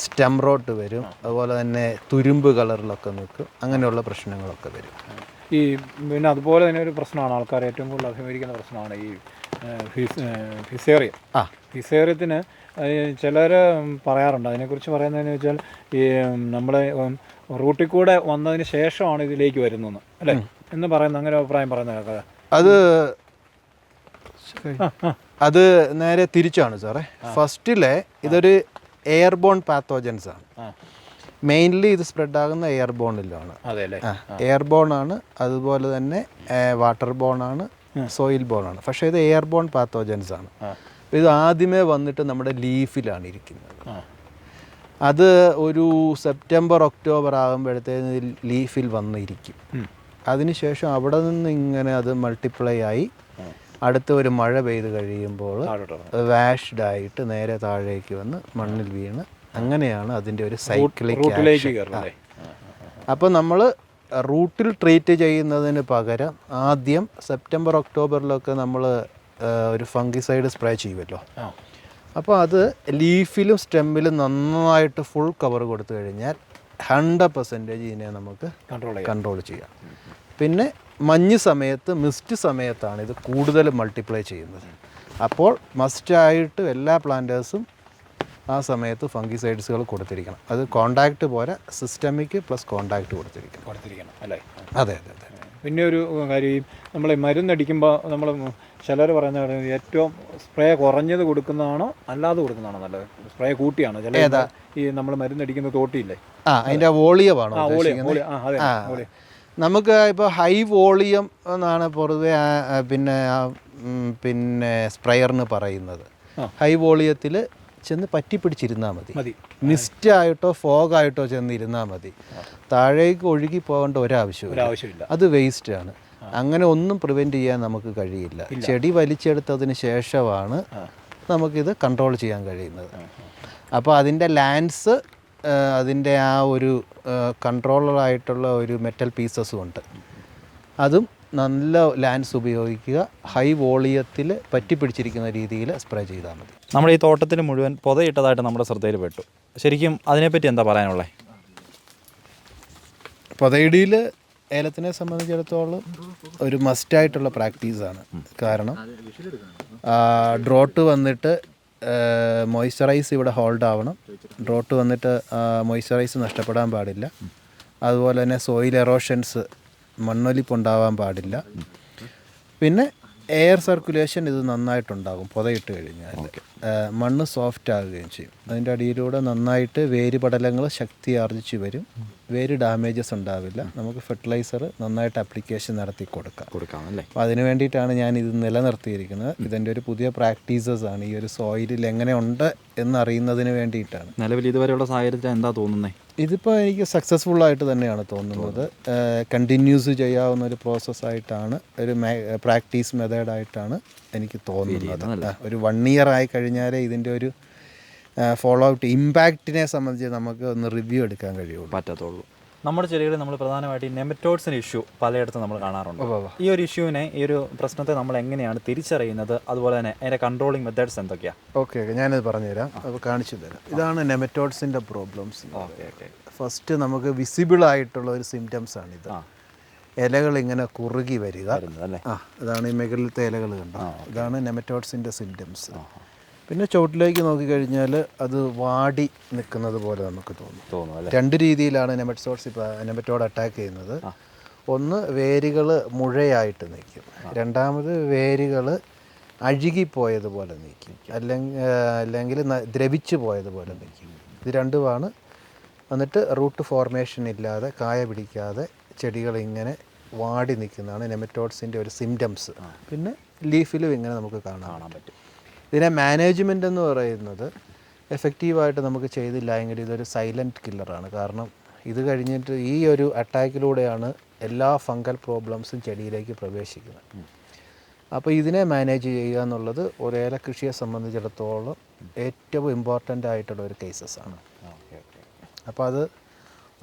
സ്റ്റെം റോട്ട് വരും, അതുപോലെ തന്നെ തുരുമ്പ് കളറിലൊക്കെ നിൽക്കും, അങ്ങനെയുള്ള പ്രശ്നങ്ങളൊക്കെ വരും. ഈ പിന്നെ അതുപോലെ തന്നെ ഒരു പ്രശ്നമാണ് ആൾക്കാർ ഏറ്റവും കൂടുതൽ അഭിമുഖീകരിക്കുന്ന പ്രശ്നമാണ് ഈ ഫിസേറിയം. ഫിസേറിയത്തിന് ചിലർ പറയാറുണ്ട്. അതിനെക്കുറിച്ച് പറയുന്നതെന്ന് വെച്ചാൽ ഈ നമ്മളെ റൂട്ടിൽ കൂടെ വന്നതിന് ശേഷമാണ് ഇതിലേക്ക് വരുന്നത് അല്ലേ എന്ന് പറയുന്ന അങ്ങനെ അഭിപ്രായം പറയുന്ന കേൾക്കാം. അത് നേരെ തിരിച്ചാണ് സാറേ. ഫസ്റ്റിലെ ഇതൊരു എയർബോൺ പാത്തോജൻസ് ആണ്. മെയിൻലി ഇത് സ്പ്രെഡ് ആകുന്ന എയർബോണിലാണ്. എയർബോൺ ആണ്, അതുപോലെ തന്നെ വാട്ടർ ബോൺ ആണ്, സോയിൽ ബോൺ ആണ്. പക്ഷേ ഇത് എയർബോൺ പാത്തോജൻസ് ആണ്. ഇത് ആദ്യമേ വന്നിട്ട് നമ്മുടെ ലീഫിലാണ് ഇരിക്കുന്നത്. അത് ഒരു സെപ്റ്റംബർ ഒക്ടോബർ ആകുമ്പോഴത്തേന് ലീഫിൽ വന്നിരിക്കും. അതിനുശേഷം അവിടെ നിന്ന് ഇങ്ങനെ അത് മൾട്ടിപ്ലൈ ആയി അടുത്ത ഒരു മഴ പെയ്ത് കഴിയുമ്പോൾ വാഷ്ഡ് ആയിട്ട് നേരെ താഴേക്ക് വന്ന് മണ്ണിൽ വീണ് അങ്ങനെയാണ് അതിൻ്റെ ഒരു സൈക്ലിക്. അപ്പോൾ നമ്മൾ റൂട്ടിൽ ട്രീറ്റ് ചെയ്യുന്നതിന് പകരം ആദ്യം സെപ്റ്റംബർ ഒക്ടോബറിലൊക്കെ നമ്മൾ ഒരു ഫംഗിസൈഡ് സ്പ്രേ ചെയ്യുമല്ലോ. അപ്പോൾ അത് ലീഫിലും സ്റ്റെമ്മിലും നന്നായിട്ട് ഫുൾ കവർ കൊടുത്തു കഴിഞ്ഞാൽ 100% ഇതിനെ നമുക്ക് കൺട്രോൾ ചെയ്യാം. പിന്നെ മഞ്ഞ് സമയത്ത്, മിസ്റ്റ് സമയത്താണ് ഇത് കൂടുതൽ മൾട്ടിപ്ലൈ ചെയ്യുന്നത്. അപ്പോൾ മസ്റ്റായിട്ട് എല്ലാ പ്ലാന്റേഴ്സും ആ സമയത്ത് ഫംഗിസൈഡ്സുകൾ കൊടുത്തിരിക്കണം. അത് കോണ്ടാക്റ്റ് പോരാ, സിസ്റ്റമിക് പ്ലസ് കോണ്ടാക്റ്റ് കൊടുത്തിരിക്കണം അല്ലേ? അതെ. പിന്നെ ഒരു കാര്യം, നമ്മൾ മരുന്നടിക്കുമ്പോൾ നമ്മൾ ചിലർ പറയുന്ന ഏറ്റവും സ്പ്രേ കുറഞ്ഞത് കൊടുക്കുന്നതാണോ അല്ലാതെ കൊടുക്കുന്നതാണോ നല്ലത്? സ്പ്രേ കൂട്ടിയാണോ? ചില ഈ നമ്മൾ മരുന്നടിക്കുന്ന തോട്ടിയില്ലേ, അതിൻ്റെ വോളിയമാണോ? നമുക്ക് ഇപ്പോൾ ഹൈ വോളിയം എന്നാണ് പൊതുവെ പിന്നെ സ്പ്രെയറിന് പറയുന്നത്. ഹൈ വോളിയത്തിൽ ചെന്ന് പറ്റിപ്പിടിച്ചിരുന്നാൽ മതി. മിസ്റ്റായിട്ടോ ഫോഗായിട്ടോ ചെന്നിരുന്നാൽ മതി. താഴേക്ക് ഒഴുകി പോകേണ്ട ഒരാവശ്യമില്ല. അത് വേസ്റ്റാണ്. അങ്ങനെ ഒന്നും പ്രിവെൻറ്റ് ചെയ്യാൻ നമുക്ക് കഴിയില്ല. ചെടി വലിച്ചെടുത്തതിന് ശേഷമാണ് നമുക്കിത് കൺട്രോൾ ചെയ്യാൻ കഴിയുന്നത്. അപ്പോൾ അതിൻ്റെ ലാൻഡ്സ്, അതിൻ്റെ ആ ഒരു കൺട്രോളറായിട്ടുള്ള ഒരു മെറ്റൽ പീസസും ഉണ്ട്. അതും നല്ല ലാൻഡ്സ് ഉപയോഗിക്കുക. ഹൈ വോളിയത്തിൽ പറ്റിപ്പിടിച്ചിരിക്കുന്ന രീതിയിൽ സ്പ്രേ ചെയ്താൽ മതി. നമ്മുടെ ഈ തോട്ടത്തിൽ മുഴുവൻ പൊതയിട്ടതായിട്ട് നമ്മുടെ ശ്രദ്ധയിൽ പെട്ടു. ശരിക്കും അതിനെപ്പറ്റി എന്താ പറയാനുള്ളത്? പൊതയിടിയിൽ ഏലത്തിനെ സംബന്ധിച്ചിടത്തോളം ഒരു മസ്റ്റായിട്ടുള്ള പ്രാക്ടീസാണ്. കാരണം ഡ്രോട്ട് വന്നിട്ട് മോയ്സ്ചറൈസ് ഇവിടെ ഹോൾഡ് ആവണം. ഡ്രോട്ട് വന്നിട്ട് മോയ്സ്ചറൈസ് നഷ്ടപ്പെടാൻ പാടില്ല. അതുപോലെ തന്നെ സോയിൽ എറോഷൻസ്, മണ്ണൊലിപ്പുണ്ടാവാൻ പാടില്ല. പിന്നെ എയർ സർക്കുലേഷൻ ഇത് നന്നായിട്ടുണ്ടാകും. പുതയിട്ട് കഴിഞ്ഞാൽ മണ്ണ് സോഫ്റ്റ് ആകുകയും ചെയ്യും. അതിൻ്റെ അടിയിലൂടെ നന്നായിട്ട് വേര് പടലങ്ങൾ ശക്തി ആർജിച്ച് വരും. വേര് ഡാമേജസ് ഉണ്ടാവില്ല. നമുക്ക് ഫെർട്ടിലൈസർ നന്നായിട്ട് അപ്ലിക്കേഷൻ നടത്തി കൊടുക്കാം അല്ലേ? അപ്പോൾ അതിന് വേണ്ടിയിട്ടാണ് ഞാൻ ഇത് നിലനിർത്തിയിരിക്കുന്നത്. ഇതിൻ്റെ ഒരു പുതിയ പ്രാക്ടീസസ് ആണ്. ഈ ഒരു സോയിലിൽ എങ്ങനെ ഉണ്ട് എന്നറിയുന്നതിന് വേണ്ടിയിട്ടാണ്. നിലവിൽ ഇതുവരെയുള്ള സാഹചര്യത്തിൽ എന്താ തോന്നുന്നത്? ഇതിപ്പോൾ എനിക്ക് സക്സസ്ഫുള്ളായിട്ട് തന്നെയാണ് തോന്നുന്നത്. കണ്ടിന്യൂസ് ചെയ്യാവുന്ന ഒരു പ്രോസസ്സായിട്ടാണ്, ഒരു പ്രാക്ടീസ് മെത്തേഡായിട്ടാണ് എനിക്ക് തോന്നുന്നത്. ഒരു 1 ഇയർ ആയി കഴിഞ്ഞാലേ ഇതിൻ്റെ ഒരു ഫോളോ ഔട്ട് ഇമ്പാക്റ്റിനെ സംബന്ധിച്ച് നമുക്ക് ഒന്ന് റിവ്യൂ എടുക്കാൻ പറ്റത്തുള്ളൂ. നമ്മുടെ ചെടികളിൽ നമ്മൾ പ്രധാനമായിട്ട് ഈ നെമറ്റോഡ്സിൻ്റെ ഇഷ്യൂ പലയിടത്തും നമ്മൾ കാണാറുണ്ട്. ഈ ഒരു ഇഷ്യൂവിനെ, ഈ ഒരു പ്രശ്നത്തെ നമ്മൾ എങ്ങനെയാണ് തിരിച്ചറിയുന്നത്? അതുപോലെ തന്നെ അതിൻ്റെ കൺട്രോളിങ് മെത്തേഡ്സ് എന്തൊക്കെയാണ്? ഓക്കെ, ഞാനത് പറഞ്ഞുതരാം. അപ്പോൾ കാണിച്ചു തരാം. ഇതാണ് നെമറ്റോഡ്സിൻ്റെ പ്രോബ്ലംസ്. ഫസ്റ്റ് നമുക്ക് വിസിബിളായിട്ടുള്ള ഒരു സിംറ്റംസ് ആണിത്. ഇലകൾ ഇങ്ങനെ കുറുകി വരിക. ഇതാണ് ഈ മുകളിലത്തെ ഇലകൾ കണ്ടോ. ഇതാണ് നെമറ്റോഡ്സിൻ്റെ സിംറ്റംസ്. പിന്നെ ചുവട്ടിലേക്ക് നോക്കിക്കഴിഞ്ഞാൽ അത് വാടി നിൽക്കുന്നത് പോലെ നമുക്ക് തോന്നും. 2 രീതിയിലാണ് നെമറ്റോഡ് അറ്റാക്ക് ചെയ്യുന്നത്. ഒന്ന്, വേരുകൾ മുഴയായിട്ട് നിൽക്കും. രണ്ടാമത്, വേരുകൾ അഴുകിപ്പോയതുപോലെ നിൽക്കും, അല്ലെങ്കിൽ ദ്രവിച്ചു പോയതുപോലെ നിൽക്കും. ഇത് രണ്ടുമാണ്. എന്നിട്ട് റൂട്ട് ഫോർമേഷൻ ഇല്ലാതെ, കായ പിടിക്കാതെ ചെടികൾ ഇങ്ങനെ വാടി നിൽക്കുന്നതാണ് നെമറ്റോഡ്സിൻ്റെ ഒരു സിംറ്റംസ്. പിന്നെ ലീഫിലും ഇങ്ങനെ നമുക്ക് കാണാൻ പറ്റും. ഇതിനെ മാനേജ്മെൻ്റ് എന്ന് പറയുന്നത് എഫക്റ്റീവായിട്ട് നമുക്ക് ചെയ്തില്ല എങ്കിൽ ഇതൊരു സൈലൻറ്റ് കില്ലറാണ്. കാരണം ഇത് കഴിഞ്ഞിട്ട് ഈ ഒരു അറ്റാക്കിലൂടെയാണ് എല്ലാ ഫംഗൽ പ്രോബ്ലംസും ചെടിയിലേക്ക് പ്രവേശിക്കുന്നത്. അപ്പോൾ ഇതിനെ മാനേജ് ചെയ്യുക എന്നുള്ളത് ഒരു ഏല കൃഷിയെ സംബന്ധിച്ചിടത്തോളം ഏറ്റവും ഇമ്പോർട്ടൻ്റ് ആയിട്ടുള്ള ഒരു കേസസാണ്. അപ്പോൾ അത്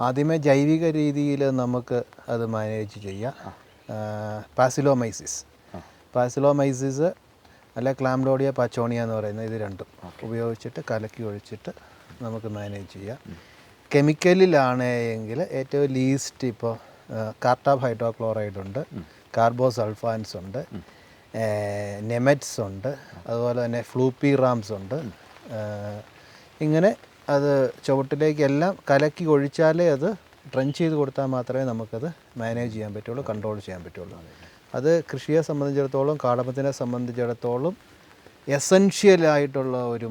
ആദ്യമേ ജൈവിക രീതിയിൽ നമുക്ക് അത് മാനേജ് ചെയ്യാം. പാസിലോമൈസിസ് അല്ല ക്ലാംഡോഡിയ പാച്ചോണിയ എന്ന് പറയുന്നത്, ഇത് രണ്ടും ഉപയോഗിച്ചിട്ട് കലക്കി ഒഴിച്ചിട്ട് നമുക്ക് മാനേജ് ചെയ്യാം. കെമിക്കലിലാണ് എങ്കിൽ ഏറ്റവും ലീസ്റ്റ് ഇപ്പോൾ കാർട്ടാബ് ഹൈഡ്രോക്ലോറൈഡ് ഉണ്ട്, കാർബോസൾഫാൻസ് ഉണ്ട്, നെമറ്റ്സ് ഉണ്ട്, അതുപോലെ തന്നെ ഫ്ലൂപ്പി റാംസ് ഉണ്ട്. ഇങ്ങനെ അത് ചുവട്ടിലേക്ക് എല്ലാം കലക്കി ഒഴിച്ചാലേ അത് ട്രെഞ്ച് ചെയ്ത് കൊടുത്താൽ മാത്രമേ നമുക്കത് മാനേജ് ചെയ്യാൻ പറ്റുള്ളൂ, കൺട്രോൾ ചെയ്യാൻ പറ്റുള്ളൂ. അത് കൃഷിയെ സംബന്ധിച്ചിടത്തോളം, കാടമത്തിനെ സംബന്ധിച്ചിടത്തോളം എസെൻഷ്യലായിട്ടുള്ള ഒരു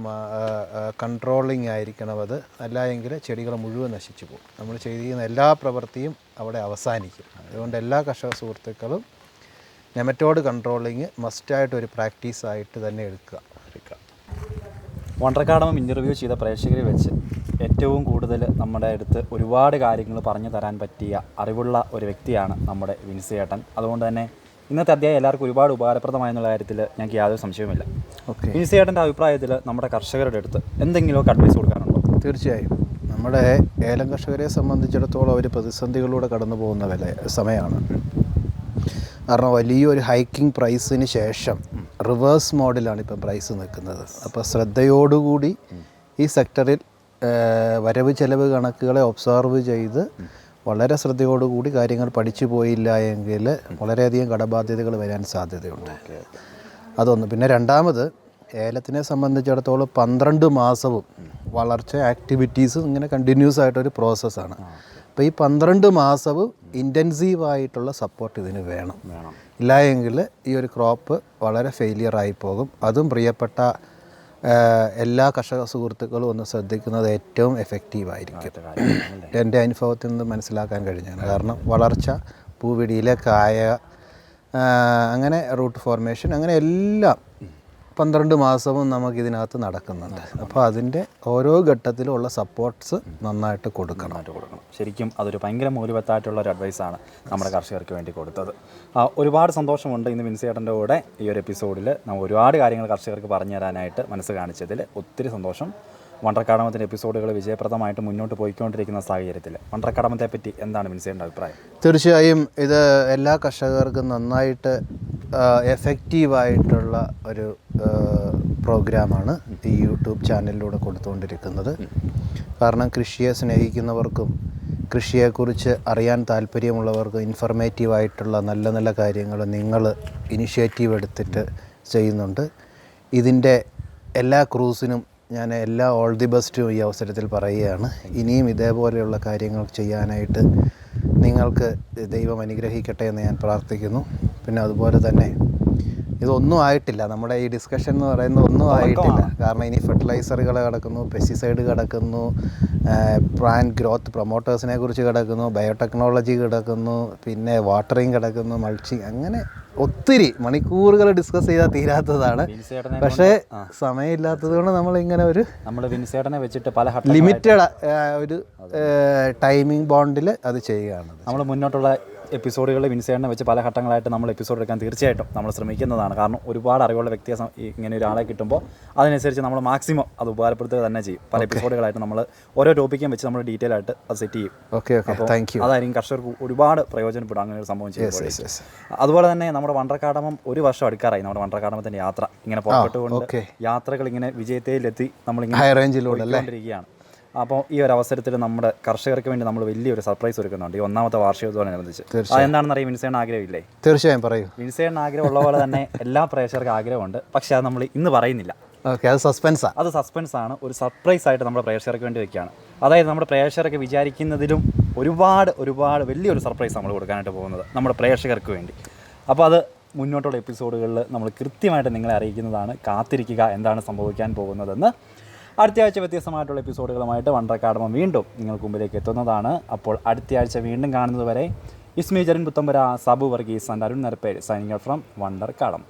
കൺട്രോളിങ് ആയിരിക്കണം അത്. അല്ല എങ്കിൽ ചെടികൾ മുഴുവൻ നശിച്ചു പോകും. നമ്മൾ ചെയ്യുന്ന എല്ലാ പ്രവൃത്തിയും അവിടെ അവസാനിക്കും. അതുകൊണ്ട് എല്ലാ കർഷക സുഹൃത്തുക്കളും നെമറ്റോഡ് കൺട്രോളിങ് മസ്റ്റായിട്ടൊരു പ്രാക്ടീസായിട്ട് തന്നെ എടുക്കുക. വണ്ടർകാടമം ഇൻ്റർവ്യൂ ചെയ്ത പ്രേക്ഷകരെ വെച്ച് ഏറ്റവും കൂടുതൽ നമ്മുടെ അടുത്ത് ഒരുപാട് കാര്യങ്ങൾ പറഞ്ഞു തരാൻ പറ്റിയ അറിവുള്ള ഒരു വ്യക്തിയാണ് നമ്മുടെ വിൻസി ചേട്ടൻ. അതുകൊണ്ട് തന്നെ ഇന്നത്തെ അധ്യായം എല്ലാവർക്കും ഒരുപാട് ഉപകാരപ്രദമായെന്നുള്ള കാര്യത്തിൽ ഞങ്ങൾക്ക് യാതൊരു സംശയവുമില്ല. വിൻസി ചേട്ടൻ്റെ അഭിപ്രായത്തിൽ നമ്മുടെ കർഷകരുടെ അടുത്ത് എന്തെങ്കിലുമൊക്കെ അഡ്വൈസ് കൊടുക്കാനുണ്ടോ? തീർച്ചയായും. നമ്മുടെ ഏലം കർഷകരെ സംബന്ധിച്ചിടത്തോളം അവർ പ്രതിസന്ധികളിലൂടെ കടന്നു പോകുന്ന സമയമാണ്. കാരണം വലിയൊരു ഹൈക്കിംഗ് പ്രൈസിന് ശേഷം റിവേഴ്സ് മോഡിലാണ് ഇപ്പം പ്രൈസ് നിൽക്കുന്നത്. അപ്പോൾ ശ്രദ്ധയോടുകൂടി ഈ സെക്ടറിൽ വരവ് ചെലവ് കണക്കുകളെ ഒബ്സർവ് ചെയ്ത് വളരെ ശ്രദ്ധയോടുകൂടി കാര്യങ്ങൾ പഠിച്ചു പോയില്ല എങ്കിൽ വളരെയധികം കടബാധ്യതകൾ വരാൻ സാധ്യതയുണ്ട്. അതൊന്ന്. പിന്നെ രണ്ടാമത്, ഏലത്തിനെ സംബന്ധിച്ചിടത്തോളം 12 മാസവും വളർച്ച ആക്ടിവിറ്റീസ് ഇങ്ങനെ കണ്ടിന്യൂസ് ആയിട്ടൊരു പ്രോസസ്സാണ്. അപ്പോൾ ഈ 12 മാസവും ഇൻറ്റൻസീവായിട്ടുള്ള സപ്പോർട്ട് ഇതിന് വേണം. ഇല്ല എങ്കിൽ ഈ ഒരു ക്രോപ്പ് വളരെ ഫെയിലിയറായി പോകും. അതും പ്രിയപ്പെട്ട എല്ലാ കർഷക സുഹൃത്തുക്കളും ഒന്ന് ശ്രദ്ധിക്കുന്നത് ഏറ്റവും എഫക്റ്റീവായിരിക്കും. എൻ്റെ അനുഭവത്തിൽ നിന്ന് മനസ്സിലാക്കാൻ കഴിഞ്ഞാണ്. കാരണം വളർച്ച, പൂവിടിയിലെ കായ, അങ്ങനെ റൂട്ട് ഫോർമേഷൻ, അങ്ങനെ എല്ലാം 12 മാസവും നമുക്കിതിനകത്ത് നടക്കുന്നുണ്ട്. അപ്പോൾ അതിൻ്റെ ഓരോ ഘട്ടത്തിലും ഉള്ള സപ്പോർട്ട്സ് നന്നായിട്ട് കൊടുക്കണം. ശരിക്കും അതൊരു ഭയങ്കര മൂല്യവത്തായിട്ടുള്ള ഒരു അഡ്വൈസാണ് നമ്മുടെ കർഷകർക്ക് വേണ്ടി കൊടുത്തത്. ഒരുപാട് സന്തോഷമുണ്ട് ഇന്ന് വിൻസി ചേട്ടൻ്റെ കൂടെ ഈ ഒരു എപ്പിസോഡിൽ നമ്മൾ ഒരുപാട് കാര്യങ്ങൾ കർഷകർക്ക് പറഞ്ഞു തരാനായിട്ട് മനസ്സ് കാണിച്ചതിൽ ഒത്തിരി സന്തോഷം. വണ്ടർകാടമത്തിൻ്റെ എപ്പിസോഡുകൾ വിജയപ്രദമായിട്ട് മുന്നോട്ട് പോയിക്കൊണ്ടിരിക്കുന്ന സാഹചര്യത്തിൽ വണ്ടർകാടമത്തെ പറ്റി എന്താണ് വിൻസിയുടെ അഭിപ്രായം? തീർച്ചയായും ഇത് എല്ലാ കർഷകർക്കും നന്നായിട്ട് എഫക്റ്റീവായിട്ടുള്ള ഒരു പ്രോഗ്രാമാണ് ഈ യൂട്യൂബ് ചാനലിലൂടെ കൊടുത്തുകൊണ്ടിരിക്കുന്നത്. കാരണം കൃഷിയെ സ്നേഹിക്കുന്നവർക്കും കൃഷിയെക്കുറിച്ച് അറിയാൻ താല്പര്യമുള്ളവർക്കും ഇൻഫർമേറ്റീവായിട്ടുള്ള നല്ല നല്ല കാര്യങ്ങൾ നിങ്ങൾ ഇനിഷ്യേറ്റീവ് എടുത്തിട്ട് ചെയ്യുന്നുണ്ട്. ഇതിൻ്റെ എല്ലാ ക്രൂസിനും ഞാൻ ഓൾ ദി ബെസ്റ്റും ഈ അവസരത്തിൽ പറയുകയാണ്. ഇനിയും ഇതേപോലെയുള്ള കാര്യങ്ങൾ ചെയ്യാനായിട്ട് നിങ്ങൾക്ക് ദൈവം അനുഗ്രഹിക്കട്ടെ എന്ന് ഞാൻ പ്രാർത്ഥിക്കുന്നു. പിന്നെ അതുപോലെ തന്നെ ഇതൊന്നും ആയിട്ടില്ല, നമ്മുടെ ഈ ഡിസ്കഷൻ എന്ന് പറയുന്നത് ഒന്നും ആയിട്ടില്ല. കാരണം ഇനി ഫെർട്ടിലൈസറുകൾ കിടക്കുന്നു, പെസ്റ്റിസൈഡ് കിടക്കുന്നു, പ്ലാന്റ് ഗ്രോത്ത് പ്രൊമോട്ടേഴ്സിനെ കുറിച്ച് കിടക്കുന്നു, ബയോടെക്നോളജി കിടക്കുന്നു, പിന്നെ വാട്ടറിങ് കിടക്കുന്നു, മൾച്ചിങ്, അങ്ങനെ ഒത്തിരി മണിക്കൂറുകൾ ഡിസ്കസ് ചെയ്താൽ തീരാത്തതാണ്. പക്ഷേ സമയമില്ലാത്തത് കൊണ്ട് നമ്മളിങ്ങനെ ഒരു വിൻസേട്ടനെ വെച്ചിട്ട് പല ലിമിറ്റഡ് ഒരു ടൈമിംഗ് ബോണ്ടിൽ അത് ചെയ്യുകയാണ്. നമ്മൾ മുന്നോട്ടുള്ള എപ്പിസോഡുകൾ വിൻസേട്ടനെ വെച്ച് പല ഘട്ടങ്ങളായിട്ട് നമ്മൾ എപ്പിസോഡ് എടുക്കാൻ തീർച്ചയായിട്ടും നമ്മൾ ശ്രമിക്കുന്നതാണ്. കാരണം ഒരുപാട് അറിവുള്ള വ്യക്തിയെ ഇങ്ങനെ ഒരാളെ കിട്ടുമ്പോൾ അതിനനുസരിച്ച് നമ്മൾ മാക്സിമം അത് ഉപകാരപ്പെടുത്തുക തന്നെ ചെയ്യും. പല എപ്പിസോഡുകളായിട്ട് നമ്മൾ ഓരോ ടോപ്പിക്കും വെച്ച് നമ്മൾ ഡീറ്റെയിൽ ആയിട്ട് അത് സെറ്റ് ചെയ്യും. അപ്പോൾ അതായിരിക്കും കർഷകർക്ക് ഒരുപാട് പ്രയോജനപ്പെടും അങ്ങനെ ഒരു സംഭവം ചെയ്യുമ്പോൾ. അതുപോലെ തന്നെ നമ്മുടെ വണ്ടർകാടമം ഒരു വർഷം അടുക്കാറായി. നമ്മുടെ വണ്ടർകാടമത്തിൻ്റെ യാത്ര ഇങ്ങനെ പുറപ്പെട്ടുകൊണ്ട് യാത്രകൾ ഇങ്ങനെ വിജയത്തിലെത്തി നമ്മളിങ്ങനെ ഹൈ റേഞ്ചിലൂടെ അപ്പോൾ ഈ ഒരു അവസരത്തിൽ നമ്മുടെ കർഷകർക്ക് വേണ്ടി നമ്മൾ വലിയൊരു സർപ്രൈസ് ഒരുക്കുന്നുണ്ട് ഈ 1ാമത്തെ വാർഷികത്തോടനുബന്ധിച്ച്. അതെന്താണെന്ന് അറിയാം വിൻസേട്ടൻ ആഗ്രഹമില്ലേ? തീർച്ചയായും പറയൂ. വിൻസേട്ടൻ ആഗ്രഹമുള്ള പോലെ തന്നെ എല്ലാ പ്രേക്ഷകർക്കും ആഗ്രഹമുണ്ട്. പക്ഷേ അത് നമ്മൾ ഇന്ന് പറയുന്നില്ല. അത് സസ്പെൻസ് ആണ്. ഒരു സർപ്രൈസ് ആയിട്ട് നമ്മുടെ പ്രേക്ഷകർക്ക് വേണ്ടി വെക്കുകയാണ്. അതായത് നമ്മുടെ പ്രേക്ഷകർക്ക് വിചാരിക്കുന്നതിലും ഒരുപാട് വലിയൊരു സർപ്രൈസ് നമ്മൾ കൊടുക്കാനായിട്ട് പോകുന്നത് നമ്മുടെ പ്രേക്ഷകർക്ക് വേണ്ടി. അപ്പോൾ അത് മുന്നോട്ടുള്ള എപ്പിസോഡുകളിൽ നമ്മൾ കൃത്യമായിട്ട് നിങ്ങളെ അറിയിക്കുന്നതാണ്. കാത്തിരിക്കുക എന്താണ് സംഭവിക്കാൻ പോകുന്നതെന്ന്. അടുത്ത ആഴ്ച വ്യത്യസ്തമായിട്ടുള്ള എപ്പിസോഡുകളുമായിട്ട് വണ്ടർകാടമം വീണ്ടും നിങ്ങൾക്ക് മുമ്പിലേക്ക് എത്തുന്നതാണ്. അപ്പോൾ അടുത്ത ആഴ്ച വീണ്ടും കാണുന്നത് വരെ Ismi Jerin Puthampura, Sabu Varghese and Arun Narapperu signing out from വണ്ടർകാടമം.